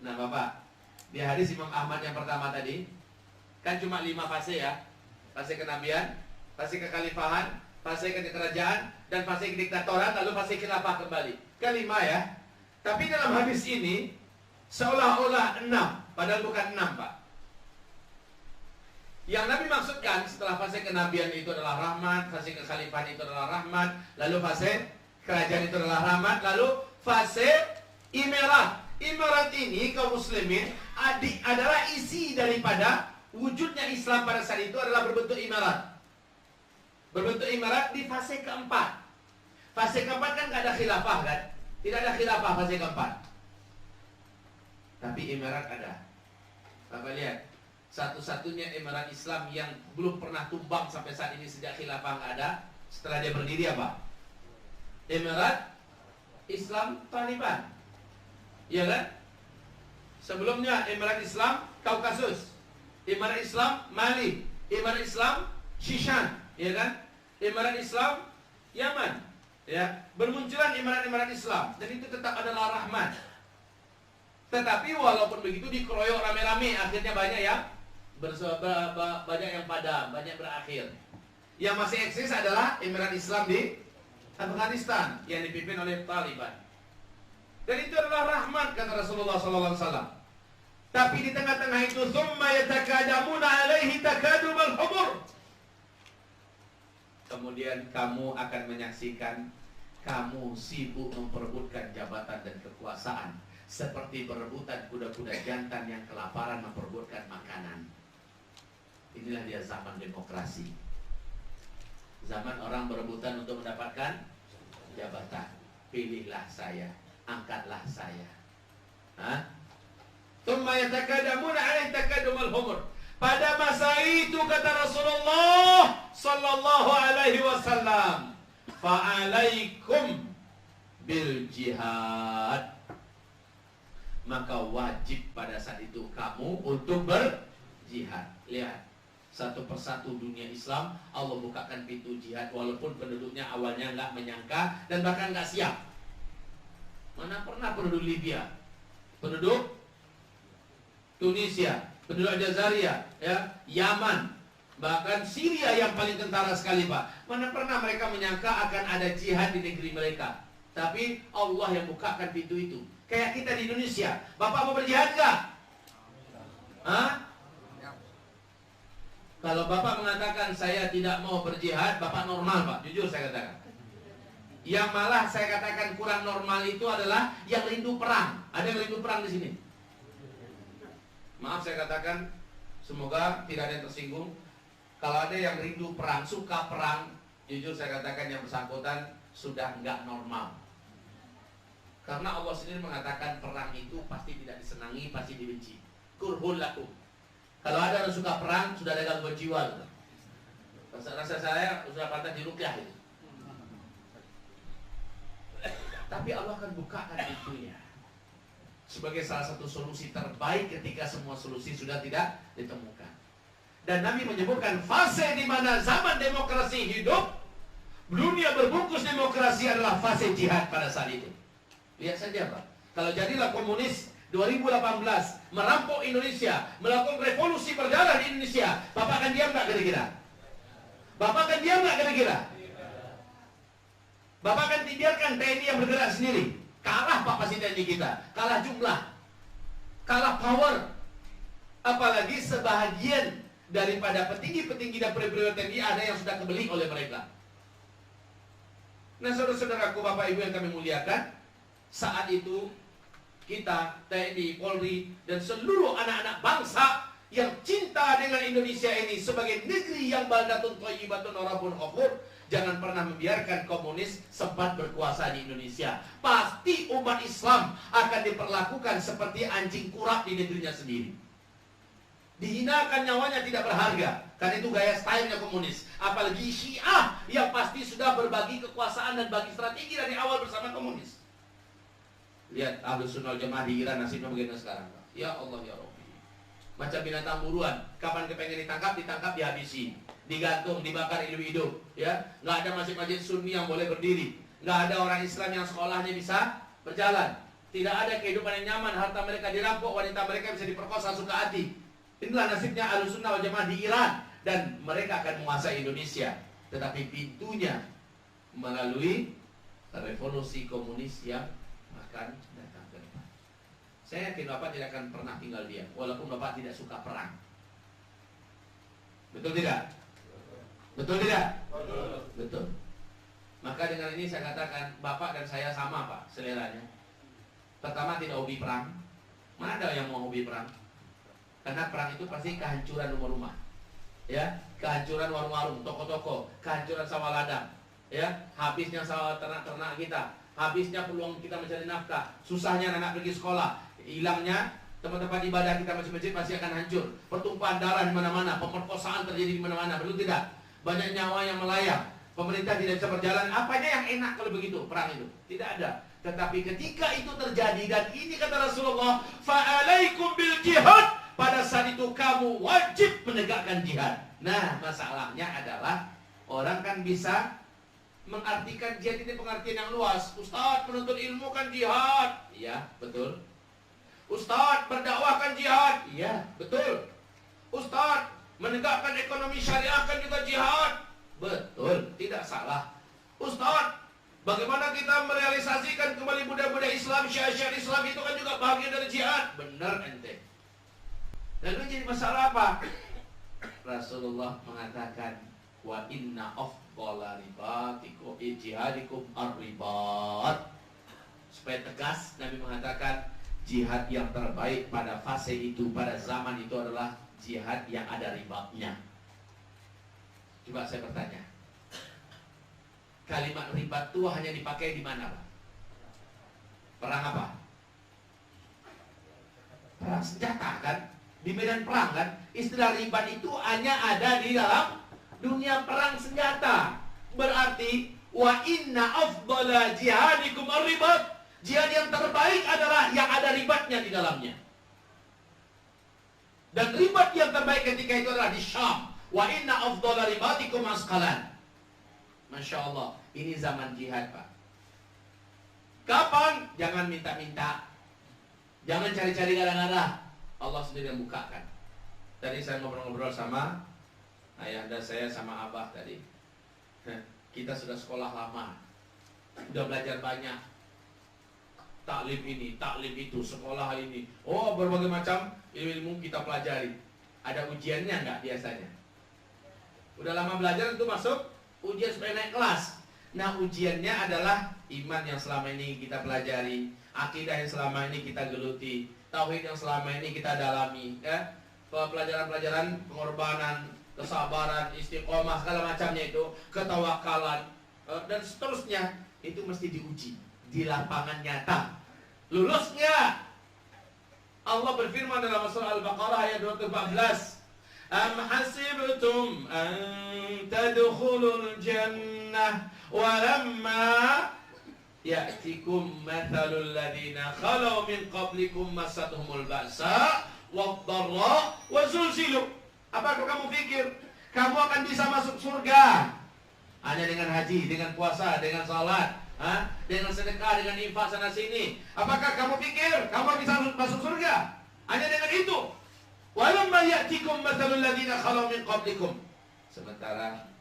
Nah Bapak, di hadis Imam Ahmad yang pertama tadi kan cuma 5 fase ya. Fase kenabian, fase kekhalifahan, fase kerajaan, dan fase diktatoran, lalu fase khilafah kembali. Kelima ya. Tapi dalam hadis ini seolah-olah 6, padahal bukan 6 Pak. Yang Nabi maksudkan setelah fase kenabian itu adalah rahmat, fase kekhalifahan itu adalah rahmat, lalu fase kerajaan itu adalah rahmat, lalu fase imarat. Imarat ini kaum muslimin adalah isi daripada wujudnya Islam pada saat itu adalah berbentuk imarat. Berbentuk imarat di fase keempat. Fase keempat kan gak ada khilafah kan? Tidak ada khilafah fase keempat. Tapi imarat ada. Bapak lihat, satu-satunya emirat Islam yang belum pernah tumbang sampai saat ini sejak khilafah nggak ada. Setelah dia berdiri apa? Emirat Islam Taliban, ya kan? Sebelumnya emirat Islam Kaukasus, emirat Islam Mali, emirat Islam Shishan, ya kan? Emirat Islam Yaman, ya. Bermunculan emirat-emirat Islam dan itu tetap adalah rahmat. Tetapi walaupun begitu dikeroyok rame-rame, akhirnya banyak yang banyak yang padam, banyak berakhir. Yang masih eksis adalah Emirat Islam di Afghanistan yang dipimpin oleh Taliban. Dan itu adalah rahmat kata Rasulullah SAW. Tapi di tengah-tengah itu, thumma yatakadamuna alaihi takadumul humur. Kemudian kamu akan menyaksikan kamu sibuk memperebutkan jabatan dan kekuasaan, seperti berebutan kuda-kuda jantan yang kelaparan memperebutkan makanan. Inilah dia zaman demokrasi. Zaman orang berebutan untuk mendapatkan jabatan. Pilihlah saya, angkatlah saya. Tsumma yatakadamuna 'alaihi takadumul humur. Pada masa itu kata Rasulullah sallallahu alaihi wasallam, fa'alaikum bil jihad. Maka wajib pada saat itu kamu untuk berjihad. Lihat, satu persatu dunia Islam Allah bukakan pintu jihad, walaupun penduduknya awalnya nggak menyangka dan bahkan nggak siap. Mana pernah penduduk Libya, penduduk Tunisia, penduduk Aljazair, ya, Yaman, bahkan Syria yang paling tentara sekali Pak. Mana pernah mereka menyangka akan ada jihad di negeri mereka. Tapi Allah yang bukakan pintu itu. Kayak kita di Indonesia, Bapak mau berjihad nggak? Kalau Bapak mengatakan saya tidak mau berjihad, Bapak normal Pak, jujur saya katakan. Yang malah saya katakan kurang normal itu adalah yang rindu perang. Ada yang rindu perang di sini? Maaf saya katakan, semoga tidak ada yang tersinggung. Kalau ada yang rindu perang, suka perang, jujur saya katakan yang bersangkutan sudah nggak normal. Karena Allah sendiri mengatakan perang itu pasti tidak disenangi, pasti dibenci. Kurhun lakum. Kalau ada yang suka perang, sudah ada gangguan jiwa. Rasa saya sudah patah diruqyah itu. Tapi Allah akan bukakan pintunya sebagai salah satu solusi terbaik ketika semua solusi sudah tidak ditemukan. Dan Nabi menyebutkan fase di mana zaman demokrasi hidup, dunia berbungkus demokrasi adalah fase jihad pada saat itu. Lihat saja Pak, kalau jadilah komunis 2018 merampok Indonesia, melakukan revolusi berdarah di Indonesia, Bapak akan diam nggak kira-kira? Bapak akan diam nggak kira-kira? Bapak akan dibiarkan TNI yang bergerak sendiri? Kalah Pak pasti TNI kita, kalah jumlah, kalah power. Apalagi sebahagian daripada petinggi-petinggi dan perwira TNI ada yang sudah kebeli oleh mereka. Nah saudara-saudaraku, Bapak Ibu yang kami muliakan, saat itu kita, TNI, Polri, dan seluruh anak-anak bangsa yang cinta dengan Indonesia ini sebagai negeri yang baldatun thayyibatun wa rabbun ghafur, jangan pernah membiarkan komunis sempat berkuasa di Indonesia. Pasti umat Islam akan diperlakukan seperti anjing kurap di negerinya sendiri. Dihinakan, nyawanya tidak berharga. Karena itu gaya stylenya komunis. Apalagi Syiah yang pasti sudah berbagi kekuasaan dan bagi strategi dari awal bersama komunis. Lihat Ahlus Sunnah Jamaah di Iran nasibnya bagaimana sekarang. Ya Allah ya Rabbi. Macam binatang buruan, kapan kepengen ditangkap, dihabisi, digantung, dibakar hidup-hidup. Ya, nggak ada masjid-masjid Sunni yang boleh berdiri, nggak ada orang Islam yang sekolahnya bisa berjalan, tidak ada kehidupan yang nyaman, harta mereka dirampok, wanita mereka bisa diperkosa suka hati. Inilah nasibnya Ahlus Sunnah wal Jamaah di Iran, dan mereka akan menguasai Indonesia. Tetapi pintunya melalui revolusi komunis yang akan datang ke depan. Saya yakin Bapak tidak akan pernah tinggal diam, walaupun Bapak tidak suka perang. Betul tidak? Betul tidak? Betul. Maka dengan ini saya katakan, Bapak dan saya sama Pak seleranya. Pertama, tidak hobi perang. Mana ada yang mau hobi perang? Karena perang itu pasti kehancuran rumah-rumah, ya, kehancuran warung-warung, toko-toko, kehancuran sawah ladang, ya, habisnya sawah ternak-ternak kita, habisnya peluang kita mencari nafkah, susahnya anak pergi sekolah, hilangnya tempat-tempat ibadah kita, masjid-masjid pasti akan hancur, pertumpahan darah di mana-mana, pemerkosaan terjadi di mana-mana, betul tidak? Banyak nyawa yang melayang, pemerintah tidak bisa berjalan. Apanya yang enak kalau begitu perang itu? Tidak ada. Tetapi ketika itu terjadi, dan ini kata Rasulullah, fa'alaikum bil jihad, pada saat itu kamu wajib menegakkan jihad. Nah, masalahnya adalah orang kan bisa mengartikan jihad ini pengertian yang luas. Ustadz, menuntut ilmu kan jihad. Iya, betul. Ustadz, berdakwah kan jihad. Iya, betul. Ustadz, menegakkan ekonomi syariah kan juga jihad. Betul, tidak salah. Ustadz, bagaimana kita merealisasikan kembali budaya-budaya Islam, syiar-syiar Islam itu kan juga bagian dari jihad. Benar ente. Lalu jadi masalah apa? Rasulullah mengatakan, wa inna afdhala ribatikum jihadikum ar-ribat. Supaya tegas, Nabi mengatakan jihad yang terbaik pada fase itu, pada zaman itu adalah jihad yang ada ribatnya. Coba saya bertanya, kalimat ribat itu hanya dipakai di mana, Pak? Perang apa? Perang senjata kan? Di medan perang kan? Istilah ribat itu hanya ada di dalam dunia perang senjata. Berarti wa inna afdhala jihadikum ar-ribat. Jihad yang terbaik adalah yang ada ribatnya di dalamnya. Dan ribat yang terbaik ketika itu adalah di Syam. Wa inna afdhala ribatikum asqalan. Masya Allah, ini zaman jihad, Pak. Kapan? Jangan minta-minta, jangan cari-cari gara-gara. Allah sendiri yang bukakan. Tadi saya ngobrol-ngobrol sama ayahanda saya sama abah tadi. Kita sudah sekolah lama, sudah belajar banyak. Taklim ini, taklim itu, sekolah ini. Oh, berbagai macam ilmu kita pelajari. Ada ujiannya enggak biasanya? Udah lama belajar itu masuk ujian supaya naik kelas. Nah, ujiannya adalah iman yang selama ini kita pelajari, akidah yang selama ini kita geluti, tauhid yang selama ini kita dalami, ya, pelajaran-pelajaran pengorbanan, kesabaran, istiqomah, segala macamnya itu, ketawakalan, dan seterusnya, itu mesti diuji di lapangan nyata. Lulus nggak? Allah berfirman dalam surah Al-Baqarah ayat 214, am hasibtum an tadkhulul jannah walamma ya'tikum mathalul ladina khalau min qablikum massatuhumul ba'sa wadh-dharra wa zulzilu. Apakah kamu pikir kamu akan bisa masuk surga hanya dengan haji, dengan puasa, dengan salat, dengan sedekah, dengan infak sana sini? Apakah kamu pikir kamu bisa masuk surga hanya dengan itu? Walamma ya'tikum mathalul ladina khalau min qablikum. Sementara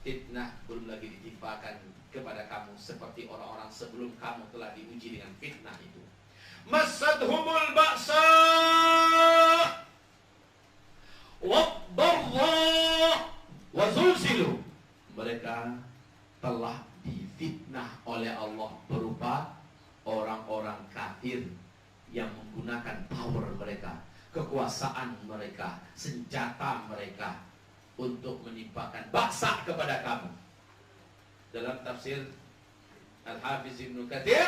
fitnah belum lagi ditimpakan kepada kamu seperti orang-orang sebelum kamu telah diuji dengan fitnah itu. Massadhumul ba'sa wad-dharra wa zulzilu. Mereka telah difitnah oleh Allah berupa orang-orang kafir yang menggunakan power mereka, kekuasaan mereka, senjata mereka untuk menimpakan baksa kepada kamu. Dalam tafsir Al-Hafiz Ibnu Katsir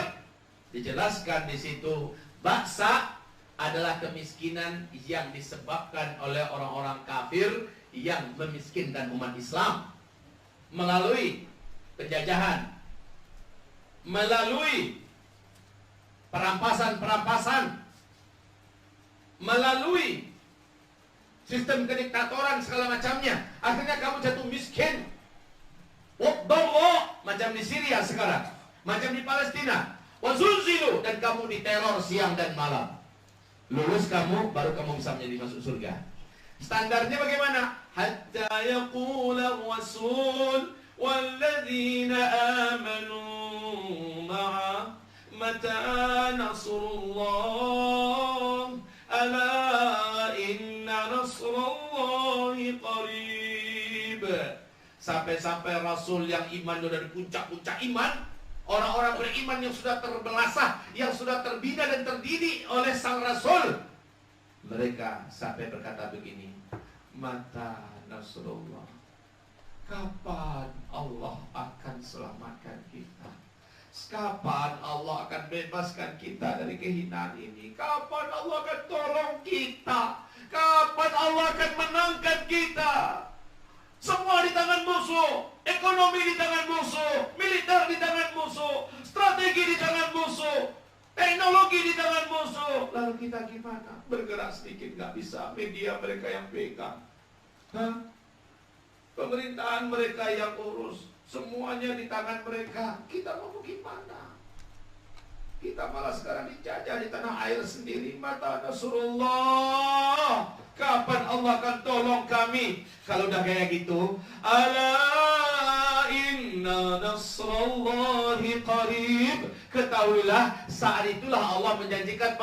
dijelaskan di situ, baksa adalah kemiskinan yang disebabkan oleh orang-orang kafir yang memiskinkan umat Islam melalui penjajahan, melalui perampasan, melalui sistem kediktatoran segala macamnya. Akhirnya kamu jatuh miskin. Wadallah, macam di Syria sekarang, macam di Palestina. Wazulzilu, dan kamu diteror siang dan malam. Lulus kamu, baru kamu bisa menjadi masuk surga. Standarnya bagaimana? Hatta yaqula rasul walladzina amanu ma'a mata nasrullah ala inna nasrullahi qarib. Sampai-sampai Rasul yang iman sudah di puncak-puncak iman, orang-orang beriman yang sudah terbelasah, yang sudah terbina dan terdidik oleh sang Rasul, mereka sampai berkata begini, mata nasrullah, kapan Allah akan selamatkan kita? Kapan Allah akan bebaskan kita dari kehinaan ini? Kapan Allah akan tolong kita? Kapan Allah akan menangkan kita? Semua di tangan musuh, ekonomi di tangan musuh, militer di tangan musuh, strategi di tangan musuh, teknologi di tangan musuh. Lalu kita gimana? Bergerak sedikit nggak bisa. Media mereka yang pegang, pemerintahan mereka yang urus, semuanya di tangan mereka. Kita mau gimana? Kita malah sekarang dijajah di tanah air sendiri. Mata nasrullah, kapan Allah akan tolong kami? Kalau udah kayak gitu, ala inna nasrullahi qarib, ketahuilah saat itulah Allah menjanjikan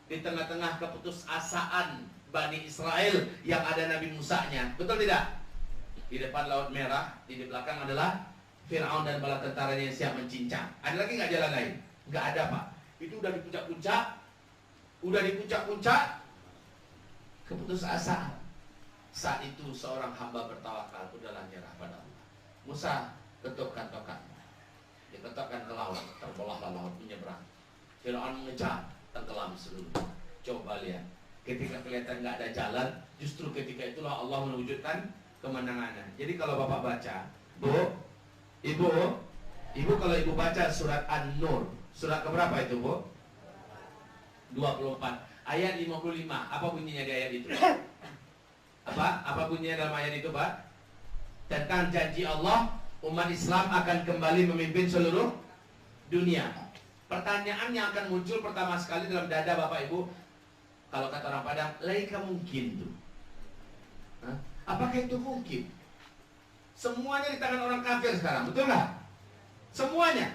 di tengah-tengah keputusasaan Bani Israel yang ada Nabi Musa-nya. Betul tidak? Di depan Laut Merah, di belakang adalah Fir'aun dan bala tentaranya yang siap mencincang. Ada lagi nggak jalan lain? Nggak ada, Pak. Itu udah di puncak-puncak, keputusasaan. Saat itu seorang hamba bertawakal, udahlah nyerah pada Allah. Musa ketokkan tokatnya, diketokkan ke laut, terbelahlah laut menyeberang. Fir'aun mengejar, tenggelam seluruhnya. Coba lihat, ketika kelihatan nggak ada jalan, justru ketika itulah Allah mewujudkan kemenangannya. Jadi kalau Bapak baca, Ibu kalau Ibu baca surat An-Nur, surat keberapa itu, Bu? 24, ayat 55. Apa bunyinya di ayat itu? Apa bunyinya dalam ayat itu, Pak? Tentang janji Allah, umat Islam akan kembali memimpin seluruh dunia. Pertanyaan yang akan muncul pertama sekali dalam dada Bapak Ibu, kalau kata orang Padang, laika mungkin tuh. Apakah itu mungkin? Semuanya di tangan orang kafir sekarang, betul nggak? Semuanya,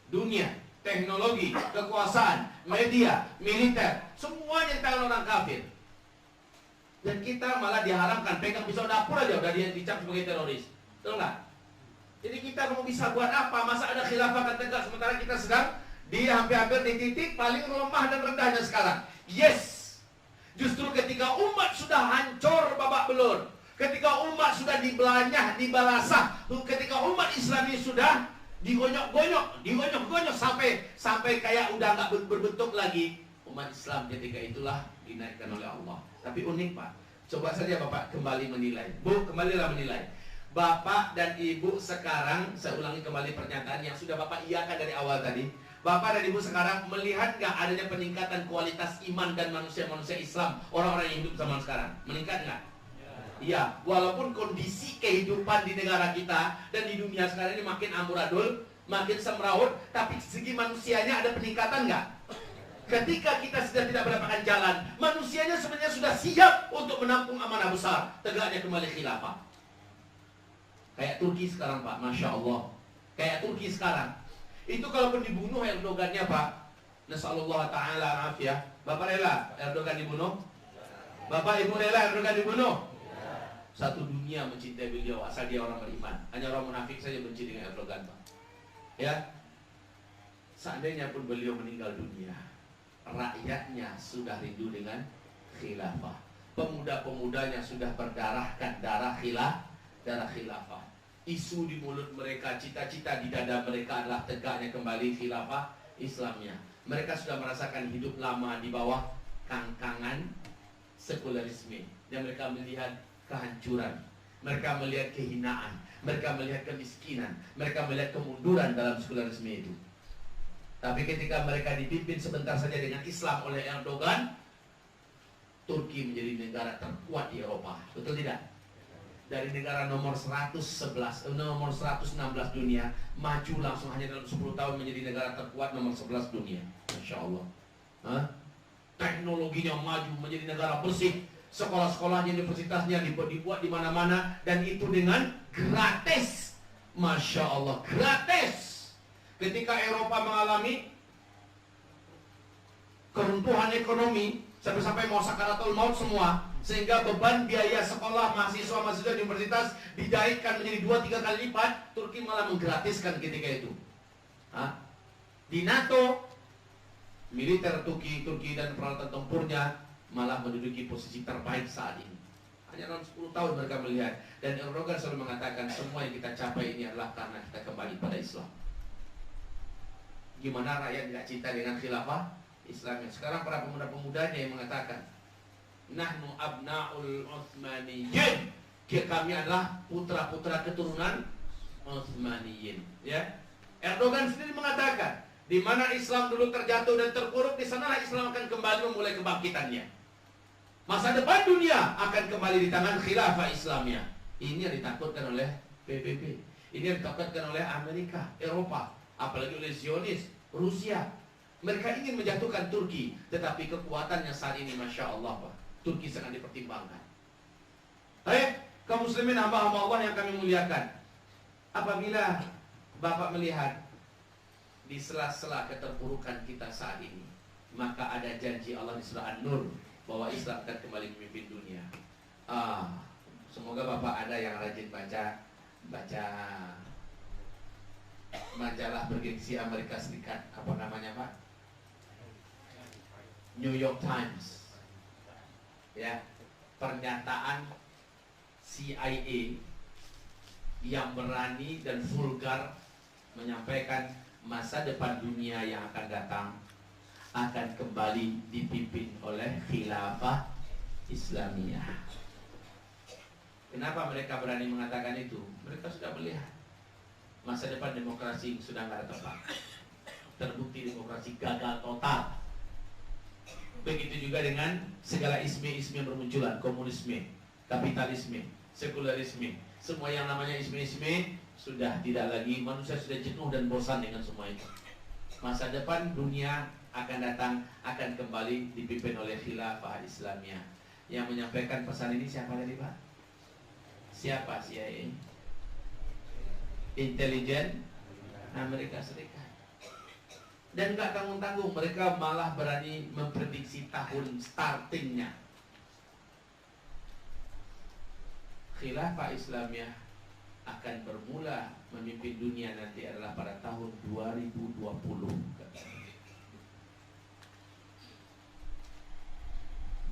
dunia, teknologi, kekuasaan, media, militer, semuanya di tangan orang kafir. Dan kita malah diharamkan pegang pisau dapur aja udah dicap sebagai teroris, betul nggak? Jadi kita mau bisa buat apa? Masa ada khilafah kan tegak sementara kita sedang di hampir-hampir di titik paling lemah dan rendahnya sekarang. Yes. Justru ketika umat sudah hancur babak belur, ketika umat sudah dibelanyah, dibalasah, ketika umat Islam ini sudah digonyok-gonyok sampai kayak udah nggak berbentuk lagi, umat Islam ketika itulah dinaikkan oleh Allah. Tapi unik, Pak. Coba saja Bapak kembali menilai. Bu, kembalilah menilai. Bapak dan Ibu sekarang, saya ulangi kembali pernyataan yang sudah Bapak iakan dari awal tadi. Bapak dan Ibu sekarang melihat nggak adanya peningkatan kualitas iman dan manusia-manusia Islam, orang-orang yang hidup zaman sekarang? Meningkat nggak? Iya, walaupun kondisi kehidupan di negara kita dan di dunia sekarang ini makin amburadul, makin semrawut, tapi segi manusianya ada peningkatan nggak? Ketika kita sudah tidak mendapatkan jalan, manusianya sebenarnya sudah siap untuk menampung amanah besar, tegaknya kembali khilafah. Kayak Turki sekarang, Pak, Masya Allah. Kayak Turki sekarang. Itu kalaupun dibunuh Erdogannya, Pak, nasallallahu ta'ala afiyah. Bapak rela Erdogan dibunuh? Bapak Ibu rela Erdogan dibunuh? Satu dunia mencintai beliau, asal dia orang beriman. Hanya orang munafik saja benci dengan Erdogan, Pak. Ya, seandainya pun beliau meninggal dunia, rakyatnya sudah rindu dengan khilafah. Pemuda-pemudanya sudah berdarahkan darah khilafah. Isu di mulut mereka, cita-cita di dada mereka adalah tegaknya kembali khilafah Islamnya. Mereka sudah merasakan hidup lama di bawah kangkangan sekularisme, dan mereka melihat kehancuran, mereka melihat kehinaan, mereka melihat kemiskinan, mereka melihat kemunduran dalam sekularisme itu. Tapi ketika mereka dipimpin sebentar saja dengan Islam oleh Erdogan, Turki menjadi negara terkuat di Eropa. Betul tidak? Dari negara nomor 116 dunia, maju langsung hanya dalam 10 tahun menjadi negara terkuat nomor 11 dunia. Masya Allah. Teknologinya maju menjadi negara bersih. Sekolah-sekolahnya, universitasnya dibuat di mana-mana, dan itu dengan gratis. Masya Allah, gratis. Ketika Eropa mengalami keruntuhan ekonomi sampai mau sakaratul maut semua, sehingga beban biaya sekolah mahasiswa-mahasiswa di universitas dinaikkan menjadi 2-3 kali lipat, Turki malah menggratiskan ketika itu. Di NATO, militer Turki dan peralatan tempurnya malah menduduki posisi terbaik saat ini. Hanya dalam 10 tahun mereka melihat. Dan Erdogan selalu mengatakan semua yang kita capai ini adalah karena kita kembali pada Islam. Gimana rakyat tidak cinta dengan khilafah Islamnya? Sekarang para pemuda-pemudanya yang mengatakan, nahnu abna'ul Utsmaniyyin, kami adalah putra-putra keturunan Utsmaniyyin. Ya, Erdogan sendiri mengatakan, di mana Islam dulu terjatuh dan terpuruk, di sanalah Islam akan kembali memulai kebangkitannya. Masa depan dunia akan kembali di tangan khilafah Islamnya. Ini yang ditakutkan oleh PBB. Ini yang ditakutkan oleh Amerika, Eropa, apalagi oleh Zionis, Rusia. Mereka ingin menjatuhkan Turki, tetapi kekuatannya saat ini, Masya Allah, Pak, Turki sangat dipertimbangkan. Baik, kaum muslimin hamba-hamba Allah yang kami muliakan, apabila Bapak melihat di sela-sela keterpurukan kita saat ini, maka ada janji Allah di surah An-Nur bahwa Islam akan kembali memimpin dunia. Semoga Bapak ada yang rajin baca majalah bergengsi Amerika Serikat. Apa namanya, Pak? New York Times. Ya, pernyataan CIA yang berani dan vulgar menyampaikan masa depan dunia yang akan datang akan kembali dipimpin oleh khilafah Islamiyah. Kenapa mereka berani mengatakan itu? Mereka sudah melihat masa depan demokrasi sudah nggak ada tempat. Terbukti demokrasi gagal total. Begitu juga dengan segala isme-isme yang bermunculan, komunisme, kapitalisme, sekularisme, semua yang namanya isme-isme sudah tidak lagi, manusia sudah jenuh dan bosan dengan semua itu. Masa depan dunia akan datang, akan kembali dipimpin oleh khilafah Islamiyah. Yang menyampaikan pesan ini siapa tadi, Pak? Siapa CIA? Intelijen Amerika Serikat. Dan gak tanggung-tanggung, mereka malah berani memprediksi tahun startingnya. Khilafah Islamiyah akan bermula memimpin dunia nanti adalah pada tahun 2020.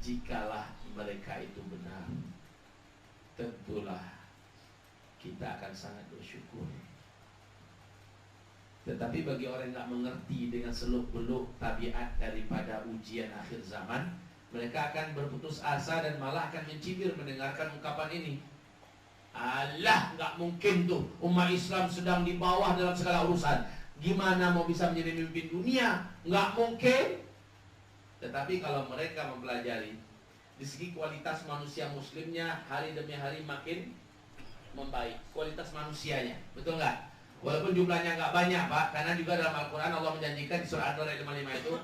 Jikalah mereka itu benar, tentulah kita akan sangat bersyukur. Tetapi bagi orang yang tidak mengerti dengan seluk-beluk tabiat daripada ujian akhir zaman, mereka akan berputus asa dan malah akan mencibir mendengarkan ungkapan ini. Allah, nggak mungkin tuh, umat Islam sedang di bawah dalam segala urusan, gimana mau bisa menjadi pemimpin dunia? Nggak mungkin. Tetapi kalau mereka mempelajari di segi kualitas manusia muslimnya, hari demi hari makin membaik kualitas manusianya, betul nggak? Walaupun jumlahnya nggak banyak, Pak, karena juga dalam Al-Quran Allah menjanjikan di surah An-Nur ayat 55 itu,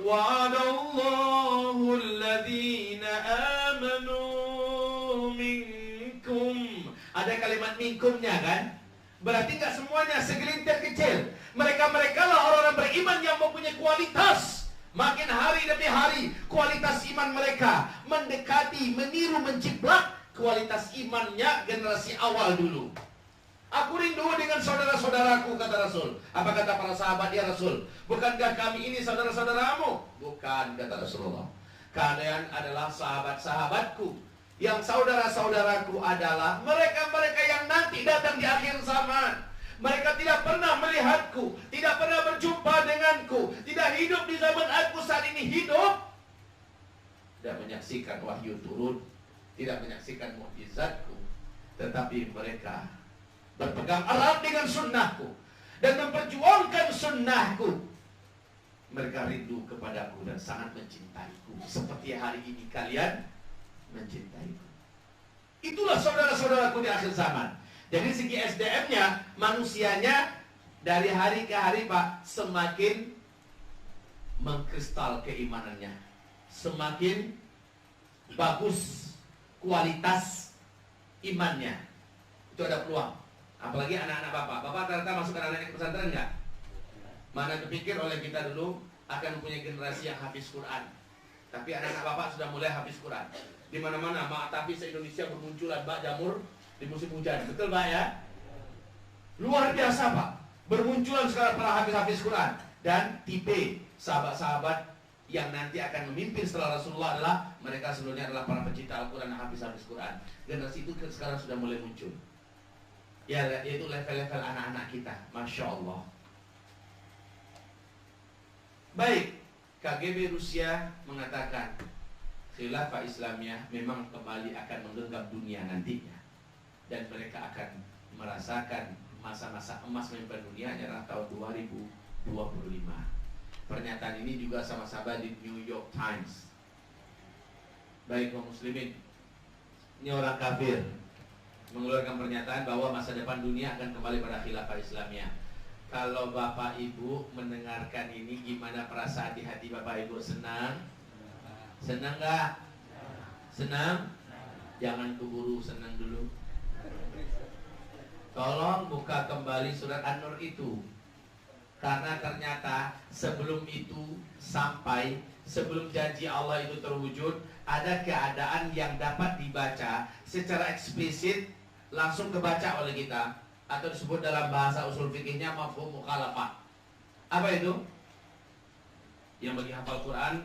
wa'adallahu alladhina amanu minkum. Ada kalimat minkumnya kan? Berarti nggak semuanya, segelintir kecil. Mereka-mereka lah orang-orang beriman yang mempunyai kualitas. Makin hari demi hari kualitas iman mereka mendekati, meniru, menciplak kualitas imannya generasi awal dulu. Aku rindu dengan saudara-saudaraku, kata Rasul. Apa kata para sahabat, ya Rasul? Bukankah kami ini saudara-saudaramu? Bukan, kata Rasulullah. Kalian adalah sahabat-sahabatku. Yang saudara-saudaraku adalah mereka-mereka yang nanti datang di akhir zaman. Mereka tidak pernah melihatku, tidak pernah berjumpa denganku, tidak hidup di zaman aku saat ini hidup, tidak menyaksikan wahyu turun, tidak menyaksikan mukjizatku, tetapi mereka berpegang erat dengan sunnahku dan memperjuangkan sunnahku. mereka rindu kepadaku dan sangat mencintaiku seperti hari ini kalian mencintaiku. Itulah saudara-saudaraku di akhir zaman. Jadi segi SDM-nya, manusianya dari hari ke hari Pak semakin mengkristal keimanannya, semakin bagus kualitas imannya. Itu ada peluang. Apalagi anak-anak bapak. Bapak ternyata masuk anak-anak ke pesantren enggak? Mana kepikir oleh kita dulu akan mempunyai generasi yang hafiz Quran. Tapi anak-anak bapak sudah mulai hafiz Quran. Di mana-mana Mak Tafiz se-Indonesia bermunculan Pak jamur di musim hujan. Betul Pak ya? Luar biasa Pak. Bermunculan sekarang para hafiz-hafiz Quran. Dan tipe sahabat-sahabat yang nanti akan memimpin setelah Rasulullah adalah mereka sebelumnya adalah para pecinta Al-Quran dan hafiz-hafiz Quran. Generasi itu sekarang sudah mulai muncul. Ya, yaitu level-level anak-anak kita. Masya Allah. Baik, KGB Rusia mengatakan khilafah Islamiyah memang kembali akan menggenggam dunia nantinya. Dan mereka akan merasakan masa-masa emas memimpin dunia adalah tahun 2025. Pernyataan ini juga sama-sama di New York Times. Baik kaum muslimin, ini orang kafir mengeluarkan pernyataan bahwa masa depan dunia akan kembali pada khilafah Islamiyah. Kalau Bapak Ibu mendengarkan ini, gimana perasaan di hati Bapak Ibu? Senang? Senang gak? Senang? Jangan keburu senang dulu. Tolong buka kembali surat An-Nur itu. Karena ternyata sebelum itu sampai, sebelum janji Allah itu terwujud, ada keadaan yang dapat dibaca secara eksplisit, langsung kebaca oleh kita, atau disebut dalam bahasa usul fikihnya mafhum mukhalafah. Apa itu? Yang bagi hafal Quran,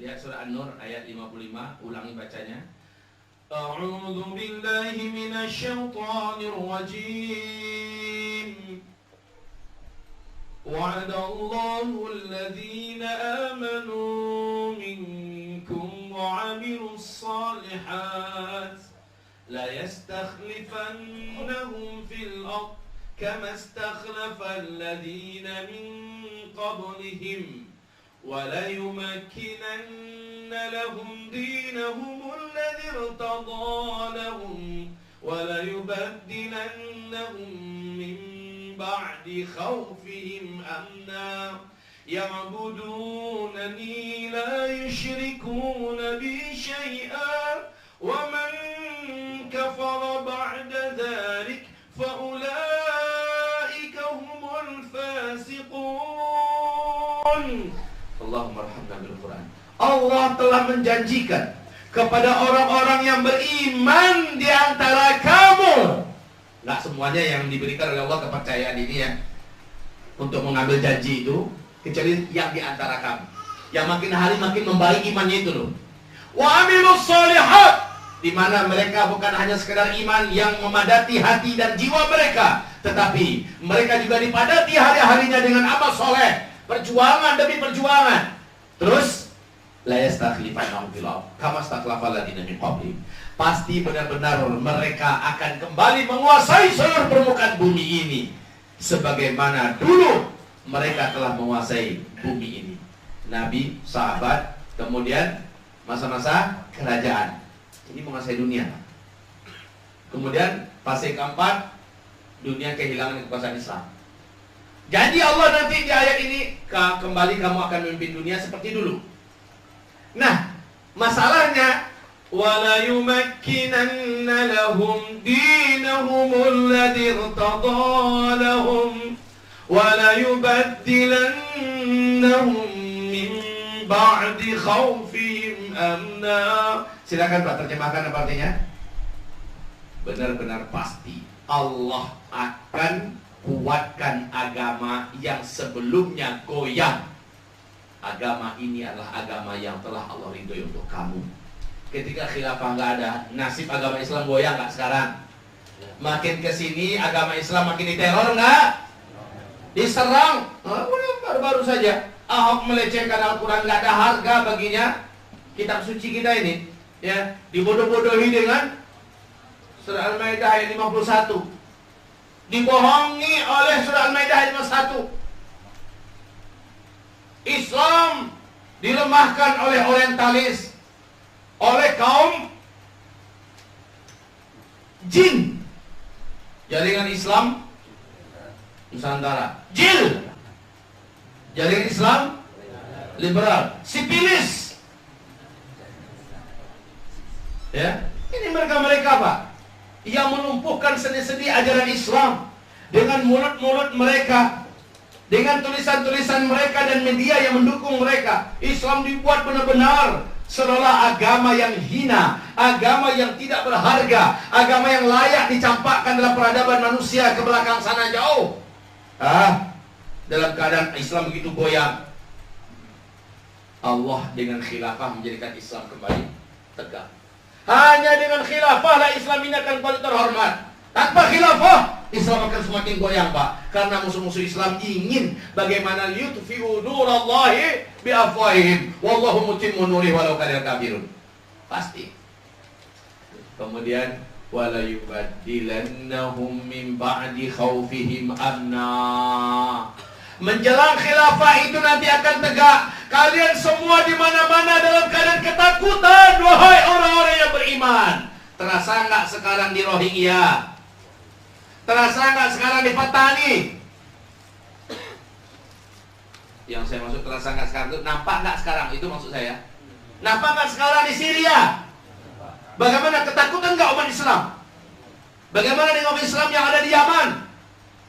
lihat surah An-Nur ayat 55, ulangi bacanya. A'udzu billahi minasyaitonir rajim. Wa'adallahu alladhina amanu minkum wa'amilus salihat la yastakhlifannahum fil ard kama istakhlafa alladhina min qablihim wa la yumakkinanna lahum dinahum alladhi irtada lahum wa la yubaddilannahum min بعد خوفهم أمنا يعبدونني لا يشركون بي شيئا ومن كفر بعد ذلك فأولئك هم الفاسقون. اللهم ارحمنا بالقرآن. Allah telah menjanjikan kepada orang-orang yang beriman di antara kamu. Nggak semuanya yang diberikan oleh Allah kepercayaan ini ya, untuk mengambil janji itu, kecuali yang di antara kamu, yang makin hari makin membaik imannya itu loh. Wa amilus shalihat, di mana mereka bukan hanya sekedar iman yang memadati hati dan jiwa mereka, tetapi mereka juga dipadati hari-harinya dengan amal soleh, perjuangan demi perjuangan. Terus la yastakhlifannahum fil ardh kama istakhlafa alladziina min qablihim. Pasti benar-benar mereka akan kembali menguasai seluruh permukaan bumi ini sebagaimana dulu mereka telah menguasai bumi ini. Nabi, sahabat, kemudian masa-masa kerajaan. Ini menguasai dunia. Kemudian fase keempat, dunia kehilangan kekuasaan Islam. Jadi Allah nanti di ayat ini kembali kamu akan memimpin dunia seperti dulu. Nah, masalahnya وَلَا يُمَكِّنَنَّ لَهُمْ دِينَهُمُ الَّذِي ارْتَضَى لَهُمْ وَلَا يُبَدِّلَنَّهُمْ مِنْ بَعْدِ خَوْفِهِمْ أَمْنًا. Silakan Pak terjemahkan apa artinya? Benar-benar pasti Allah akan kuatkan agama yang sebelumnya goyang. Agama ini adalah agama yang telah Allah ridhoi untuk kamu. Ketika khilafah nggak ada, nasib agama Islam goyang nggak sekarang? Makin kesini agama Islam makin diteror nggak? Diserang. Baru-baru saja Ahok melecehkan Al-Quran, nggak ada harga baginya kitab suci kita ini, ya, dibodoh-bodohi dengan surah Al-Maidah ayat 51, dibohongi oleh surah Al-Maidah ayat 51. Islam dilemahkan oleh orientalis, oleh kaum jin. Jaringan Islam Nusantara, JIL. Jaringan Islam liberal, sipilis. Ya, ini mereka Pak, yang melumpuhkan seni-seni ajaran Islam dengan mulut-mulut mereka, dengan tulisan-tulisan mereka dan media yang mendukung mereka. Islam dibuat benar-benar seolah agama yang hina, agama yang tidak berharga, agama yang layak dicampakkan dalam peradaban manusia ke belakang sana jauh. Dalam keadaan Islam begitu goyang, Allah dengan khilafah menjadikan Islam kembali tegak. Hanya dengan khilafah lah Islam ini akan kembali terhormat. Tanpa khilafah, Islam akan semakin goyang Pak. Karena musuh-musuh Islam ingin bagaimana liyutfi'u nurallahi biafwahihim wallahu mutimmu nurihi walau karihal kafirun. Pasti. Kemudian wala yubaddilannahum min ba'di khaufihim amna. Menjelang khilafah itu nanti akan tegak. Kalian semua di mana-mana dalam keadaan ketakutan, wahai orang-orang yang beriman. Terasa nggak sekarang di Rohingya? Terasa nggak sekarang di Patani? Yang saya maksud terasa nggak sekarang itu, nampak nggak sekarang? Itu maksud saya. Nampak nggak sekarang di Syria? Bagaimana ketakutan nggak umat Islam? Bagaimana dengan umat Islam yang ada di Yaman?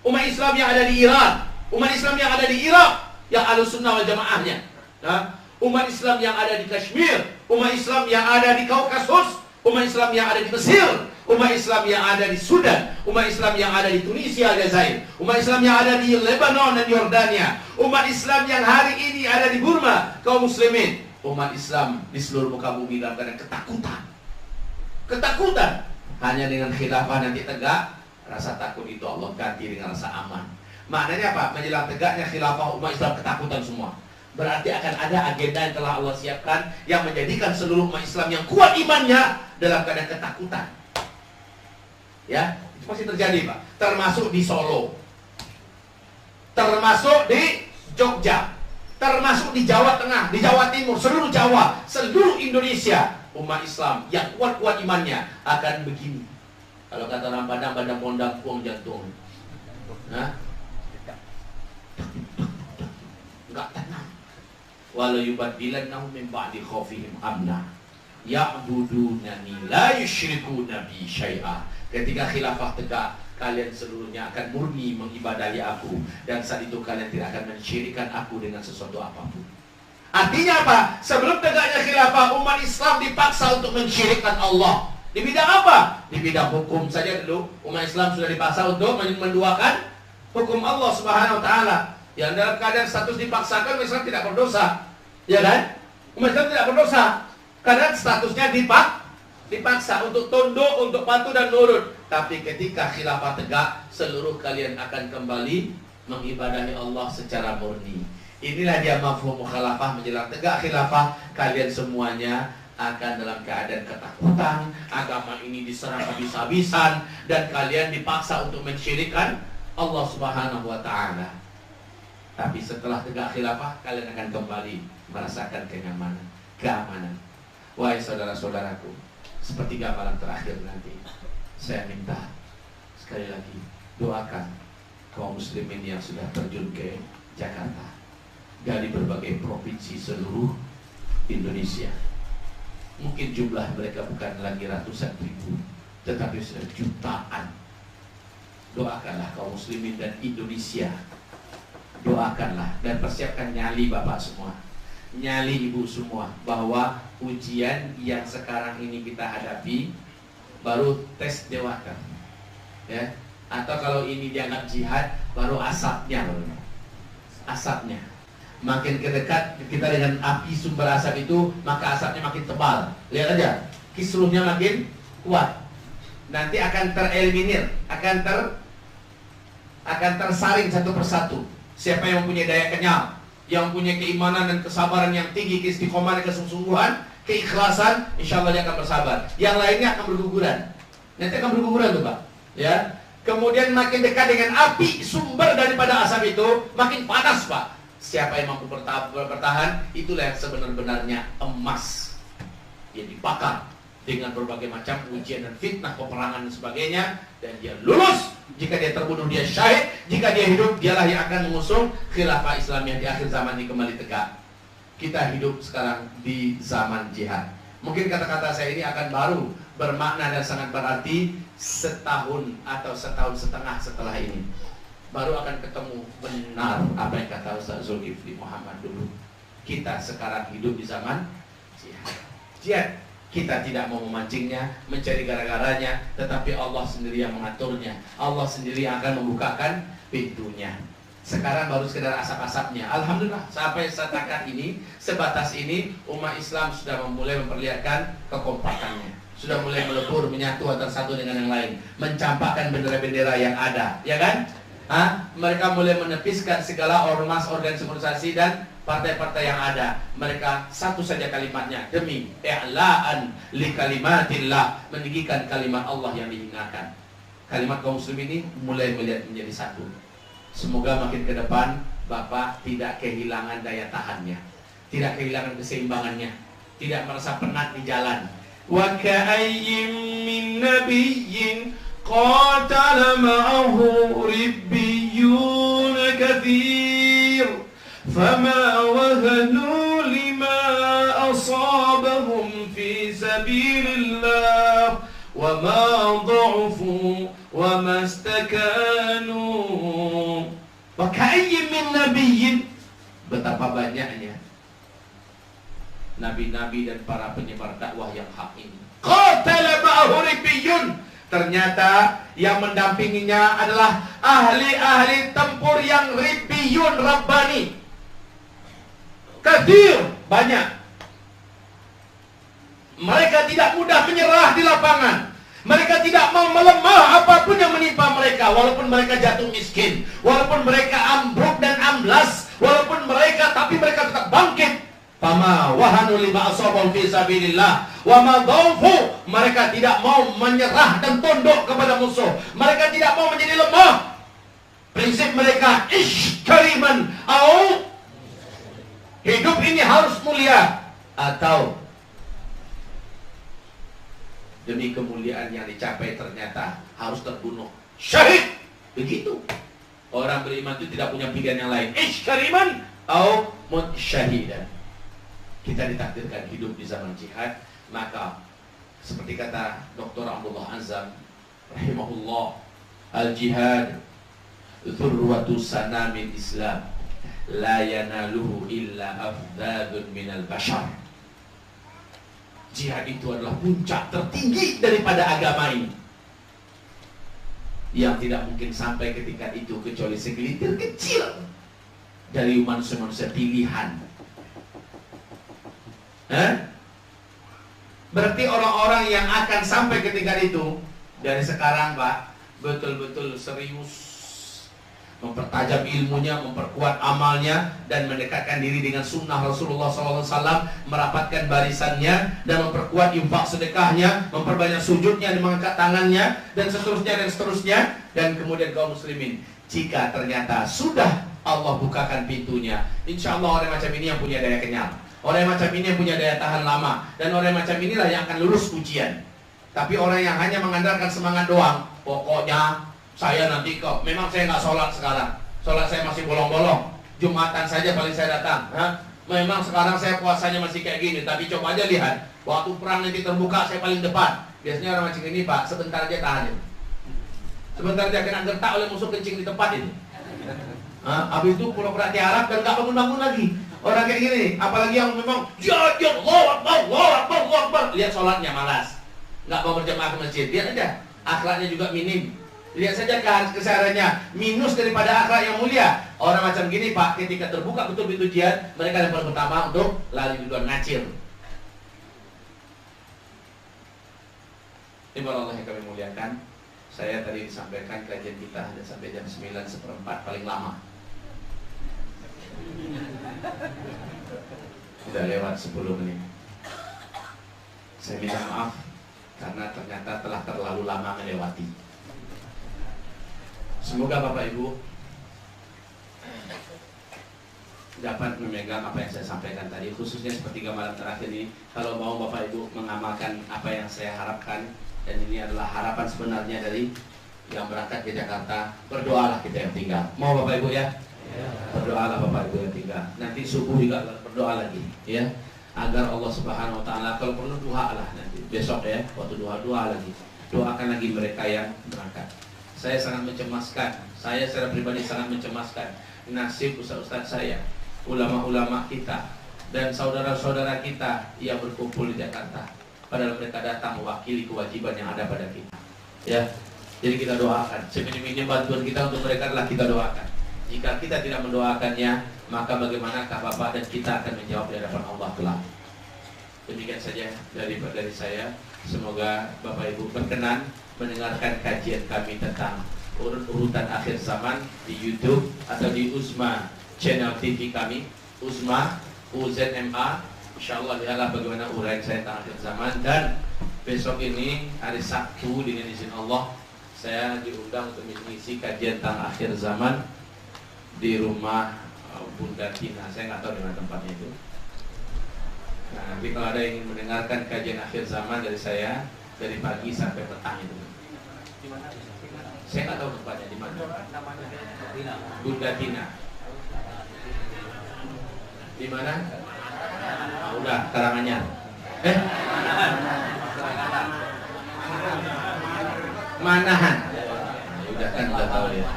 Umat Islam yang ada di Iran? Umat Islam yang ada di Irak, yang Ahlussunnah wal Jamaahnya, umat Islam yang ada di Kashmir, umat Islam yang ada di Kaukasus, umat Islam yang ada di Mesir, umat Islam yang ada di Sudan, umat Islam yang ada di Tunisia, Aljazair, umat Islam yang ada di Lebanon dan Yordania, umat Islam yang hari ini ada di Burma, kaum muslimin, umat Islam di seluruh muka bumi dalam keadaan ketakutan. Ketakutan. Hanya dengan khilafah nanti tegak, rasa takut itu Allah ganti dengan rasa aman. Maknanya apa? Menjelang tegaknya khilafah, umat Islam ketakutan semua. Berarti akan ada agenda yang telah Allah siapkan, yang menjadikan seluruh umat Islam yang kuat imannya dalam keadaan ketakutan. Ya, itu pasti terjadi Pak. Termasuk di Solo, termasuk di Jogja, termasuk di Jawa Tengah, di Jawa Timur, seluruh Jawa, seluruh Indonesia. Umat Islam yang kuat-kuat imannya akan begini. Kalau kata orang Padang, badan pondang puang jantung. Enggak tenang. Walau yubaddilannahum min ba'di khaufihim amna ya'budunani la yusyrikuna bi syai'a. Ketika khilafah tegak, kalian seluruhnya akan murni mengibadahi aku, dan saat itu kalian tidak akan mensyirikkan aku dengan sesuatu apapun. Artinya apa? Sebelum tegaknya khilafah, umat Islam dipaksa untuk mensyirikkan Allah. Di bidang apa? Di bidang hukum saja dulu. Umat Islam sudah dipaksa untuk menduakan hukum Allah Subhanahu wa taala. Yang dalam keadaan status dipaksakan, umat Islam tidak berdosa. Ya kan? Umat Islam tidak berdosa karena statusnya dipaksa untuk tunduk, untuk patuh dan nurut. Tapi ketika khilafah tegak, seluruh kalian akan kembali mengibadahi Allah secara murni. Inilah dia mafhum mukhalafah. Menjelang tegak khilafah, kalian semuanya akan dalam keadaan ketakutan. Agama ini diserang habis-habisan, dan kalian dipaksa untuk mensyirikkan Allah Subhanahu wa ta'ala. Tapi setelah tegak khilafah, kalian akan kembali merasakan kenyamanan, keamanan. Wahai saudara-saudaraku, sepertiga malam terakhir nanti, saya minta sekali lagi doakan kaum muslimin yang sudah terjun ke Jakarta dari berbagai provinsi seluruh Indonesia. Mungkin jumlah mereka bukan lagi ratusan ribu, tetapi sudah jutaan. Doakanlah kaum muslimin dan Indonesia. Doakanlah dan persiapkan nyali bapak semua, nyali ibu semua, bahwa ujian yang sekarang ini kita hadapi baru tes dewata, ya. Atau kalau ini dianggap jihad, baru asapnya. Makin kedekat kita dengan api sumber asap itu, maka asapnya makin tebal. Lihat aja, kisruhnya makin kuat. Nanti akan tereliminir, akan tersaring satu persatu. Siapa yang mempunyai daya kenyal, yang punya keimanan dan kesabaran yang tinggi, keistiqomahan dan kesungguhan, keikhlasan, insya Allah dia akan bersabar. Yang lainnya akan berguguran. Nanti akan berguguran tuh Pak, ya. Kemudian makin dekat dengan api sumber daripada asap itu, makin panas Pak. siapa yang mampu bertahan, itulah yang sebenar-benarnya emas yang dibakar dengan berbagai macam ujian dan fitnah, peperangan dan sebagainya, dan dia lulus. Jika dia terbunuh, dia syahid. Jika dia hidup, dialah yang akan mengusung khilafah Islam yang di akhir zaman ini kembali tegak. Kita hidup sekarang di zaman jihad. Mungkin kata-kata saya ini akan baru bermakna dan sangat berarti setahun atau setahun setengah setelah ini. Baru akan ketemu benar apa yang kata Ustaz Zulkifli Muhammad dulu. Kita sekarang hidup di zaman jihad. Jihad, kita tidak mau memancingnya, mencari gara-garanya, tetapi Allah sendiri yang mengaturnya. Allah sendiri yang akan membukakan pintunya. Sekarang baru sekedar asap-asapnya. Alhamdulillah, sampai setakat ini, sebatas ini, umat Islam sudah mulai memperlihatkan kekompakannya. Sudah mulai melebur, menyatu antara satu dengan yang lain, mencampakkan bendera-bendera yang ada, ya kan? Mereka mulai menepiskan segala ormas, organisasi dan partai-partai yang ada. Mereka satu saja kalimatnya, demi i'la'an li kalimatillah, meninggikan kalimat Allah yang dihinakan. Kalimat kaum muslim ini mulai melihat menjadi satu. Semoga makin ke depan Bapak tidak kehilangan daya tahannya, tidak kehilangan keseimbangannya, tidak merasa penat di jalan. Wa ka'ayyin min nabiyyin qatala ma'ahu ribbiyun katsir fama wahanu lima asabahum fi sabilillah wa ma dha'ufu wa mastakanu. Wa ka'ayyin min nabiyyin, betapa banyaknya nabi-nabi dan para penyebar dakwah yang hak ini. Qatala ma'ahu ribbiyun, ternyata yang mendampinginya adalah ahli-ahli tempur yang ribbiyun, rabbani. Katsir, banyak. Mereka tidak mudah menyerah di lapangan. Mereka tidak mau melemah apapun yang menimpa mereka. Walaupun mereka jatuh miskin, walaupun mereka ambruk dan amblas, walaupun mereka, tapi mereka tetap bangkit. Fama wahanu lima asabahum fi sabilillah wa ma dhaufu, mereka tidak mau menyerah dan tunduk kepada musuh. Mereka tidak mau menjadi lemah. Prinsip mereka ish kariman, au hidup ini harus mulia, atau demi kemuliaan yang dicapai ternyata harus terbunuh, syahid. Begitu. Orang beriman itu tidak punya pilihan yang lain. Ish kariman au mut syahidan. Kita ditakdirkan hidup di zaman jihad, maka seperti kata Dr. Abdullah Azam rahimahullah, al-jihad dzurwatu sanamil Islam, la yanaluhu illa afdadun minal bashar. Jihad itu adalah puncak tertinggi daripada agama ini, yang tidak mungkin sampai ketika itu kecuali segelintir kecil dari manusia-manusia pilihan. Berarti orang-orang yang akan sampai ketika itu dari sekarang, Pak, betul-betul serius mempertajam ilmunya, memperkuat amalnya, dan mendekatkan diri dengan sunnah Rasulullah SAW, merapatkan barisannya, dan memperkuat infak sedekahnya, memperbanyak sujudnya, dan mengangkat tangannya, dan seterusnya, dan seterusnya. Dan kemudian kaum muslimin, jika ternyata sudah Allah bukakan pintunya, insya Allah orang macam ini yang punya daya kenyal, orang yang macam ini yang punya daya tahan lama, dan orang yang macam inilah yang akan lulus ujian. Tapi orang yang hanya mengandalkan semangat doang, pokoknya saya nanti kok, memang saya nggak sholat sekarang, sholat saya masih bolong-bolong, Jumatan saja paling saya datang. Memang sekarang saya puasanya masih kayak gini, tapi coba aja lihat, waktu perang nanti terbuka saya paling depan. Biasanya orang macam ini, Pak, sebentar aja tahan. Sebentar aja kena gertak oleh musuh kencing di tempat ini. Habis itu pura-pura tiarap dan nggak bangun-bangun lagi. Orang kayak gini, apalagi yang memang jajat, Allahu Akbar, lihat sholatnya malas, nggak mau berjamaah ke masjid. Lihat aja, akhlaknya juga minim. Lihat saja kesarannya minus daripada akhlak yang mulia. Orang macam gini, Pak, ketika terbuka betul pintu jihad, mereka yang paling pertama untuk lari duluan, ngacir. Ini Allah yang kami muliakan. Saya tadi disampaikan kajian kita ada sampai jam 9:04 paling lama. Sudah lewat 10 menit. Saya minta maaf karena ternyata telah terlalu lama melewati. Semoga Bapak Ibu dapat memegang apa yang saya sampaikan tadi, khususnya sepertiga malam terakhir ini. Kalau mau Bapak Ibu mengamalkan apa yang saya harapkan, dan ini adalah harapan sebenarnya dari yang berangkat ke Jakarta, berdoalah kita yang tinggal. Mau Bapak Ibu ya? Berdoalah Bapak Ibu yang tinggal. Nanti subuh juga berdoa lagi, ya, agar Allah Subhanahu Wa Taala, kalau perlu doa lah nanti besok ya, waktu doa lagi, doakan lagi mereka yang berangkat. Saya sangat mencemaskan, saya secara pribadi sangat mencemaskan nasib ustaz-ustaz saya, ulama-ulama kita, dan saudara-saudara kita yang berkumpul di Jakarta, padahal mereka datang mewakili kewajiban yang ada pada kita. Ya, jadi kita doakan. Seminim-minim bantuan kita untuk mereka adalah kita doakan. Jika kita tidak mendoakannya, maka bagaimanakah Bapak dan kita akan menjawab di hadapan Allah kelak. Demikian saja dari saya. Semoga Bapak Ibu berkenan mendengarkan kajian kami tentang urut-urutan akhir zaman di YouTube atau di Uzma channel TV kami, Uzma UZMA. Insyaallah lihatlah bagaimana uraian saya tentang akhir zaman. Dan besok ini hari Sabtu dengan izin Allah, saya diundang untuk mengisi kajian tentang akhir zaman di rumah Bunda Tina. Saya nggak tahu di mana tempatnya itu. Nah, nanti kalau ada yang ingin mendengarkan kajian akhir zaman dari saya dari pagi sampai petang itu. Saya nggak tahu tempatnya di mana. Bunda Tina. Di mana? Udah, Karanganyar. Manahan. Udah kan udah tahu ya.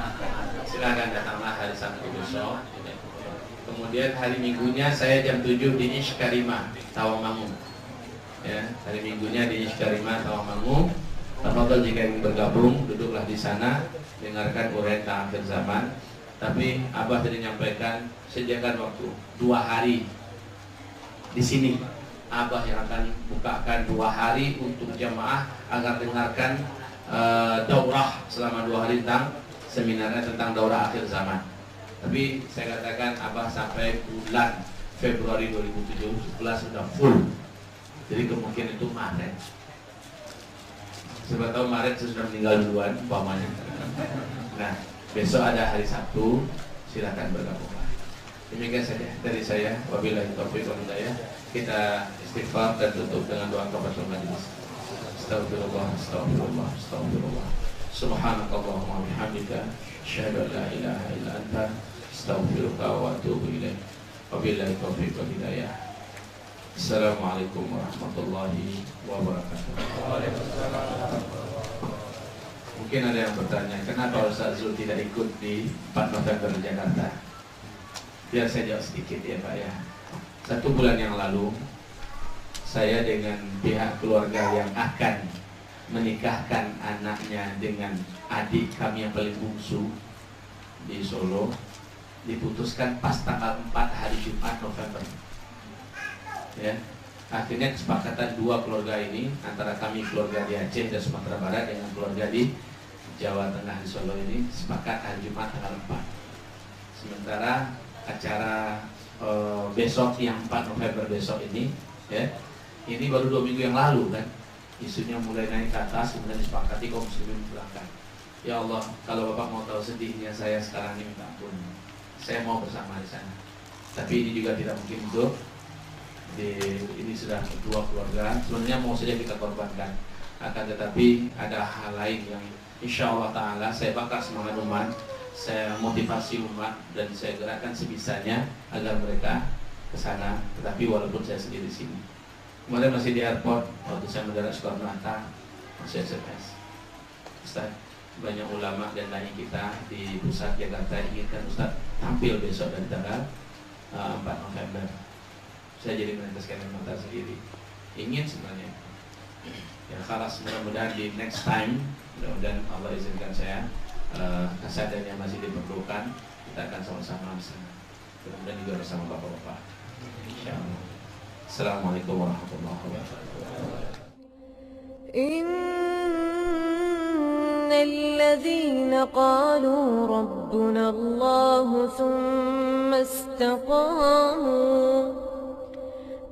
Silakan datanglah hari Sabtu besok. Kemudian hari Minggunya saya jam 7 di Ish Karimah, Tawangmangu. Ya, hari Minggunya di Ish Karimah, Tawangmangu. Tafadhol jika ingin bergabung, duduklah di sana, dengarkan uraian tentang akhir zaman. Tapi Abah tadi menyampaikan sediakan waktu 2 hari di sini. Abah yang akan bukakan 2 hari untuk jamaah agar dengarkan daurah selama 2 hari tentang seminarnya tentang daurah akhir zaman. Tapi saya katakan Abah sampai bulan Februari 2017 sudah full. Jadi kemungkinan itu Maret. Siapa tahu Maret sudah meninggal duluan umpamanya. Nah, besok ada hari Sabtu, silakan bergabung. Demikian saja dari saya. Wabillahi taufiq wal hidayah. Kita istighfar dan tutup dengan doa kafaratul majelis. Astagfirullah, astagfirullah, astagfirullah. Subhanakallahumma wa bihamdika, asyhadu an la ilaha illa anta, astaghfiruka wa atubu ilaik. Wabillahi taufiq wal hidayah. Assalamualaikum warahmatullahi wabarakatuh. Mungkin ada yang bertanya, kenapa Ustaz Zul tidak ikut di 4 November di Jakarta? Biar saya jawab sedikit ya Pak ya. 1 bulan yang lalu, saya dengan pihak keluarga yang akan menikahkan anaknya dengan adik kami yang paling bungsu di Solo, diputuskan pas tanggal 4 hari Jumat November. Ya, akhirnya kesepakatan 2 keluarga ini antara kami keluarga di Aceh dan Sumatera Barat dengan keluarga di Jawa Tengah di Solo ini sepakat hari Jumat tanggal 4. Sementara acara besok yang 4 November besok ini, ya, ini baru 2 minggu yang lalu kan, isunya mulai naik ke atas, kemudian disepakati kaum muslimin berangkat. Ya Allah, kalau Bapak mau tahu sedihnya saya sekarang ini, minta ampun. Saya mau bersama di sana, tapi ini juga tidak mungkin untuk ini sudah 2 keluarga. Sebenarnya mau saja kita korbankan, akan tetapi ada hal lain yang insya Allah Ta'ala saya bakar semangat umat, saya motivasi umat, dan saya gerakkan sebisanya agar mereka ke sana. Tetapi walaupun saya sendiri di sini, kemarin masih di airport waktu saya mendarat Soekarno-Hatta, masih SMS, Ustaz, banyak ulama dan dai kita di pusat Jakarta inginkan Ustaz tampil besok dari tanggal 4 November. Saya jadi meneteskan air mata sendiri. Ingin sebenarnya. Ya khalas, mudah-mudahan di next time, mudah-mudahan Allah izinkan saya, kesadaran yang masih diperlukan, kita akan sama-sama bersama. Mudah-mudahan juga bersama bapak-bapak. Insyaallah. Assalamualaikum warahmatullahi wabarakatuh. Innalladzina qalu rabbuna Allah thumma istaqamu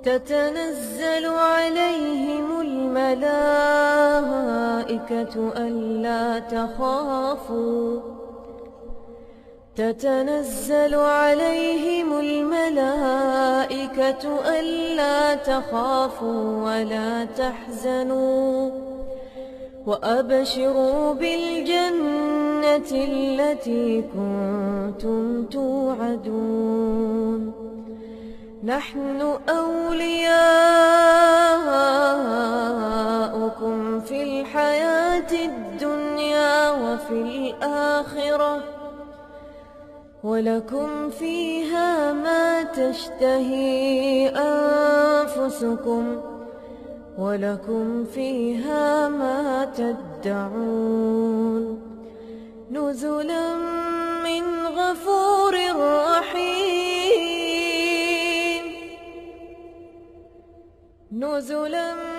تتنزل عليهم الملائكة ألا تخافوا تتنزل عليهم الملائكة ألا تخافوا ولا تحزنوا وأبشروا بالجنة التي كنتم توعدون نحن أولياؤكم في الحياة الدنيا وفي الآخرة ولكم فيها ما تشتهي أنفسكم ولكم فيها ما تدعون نزلا من غفور رحيم نزلا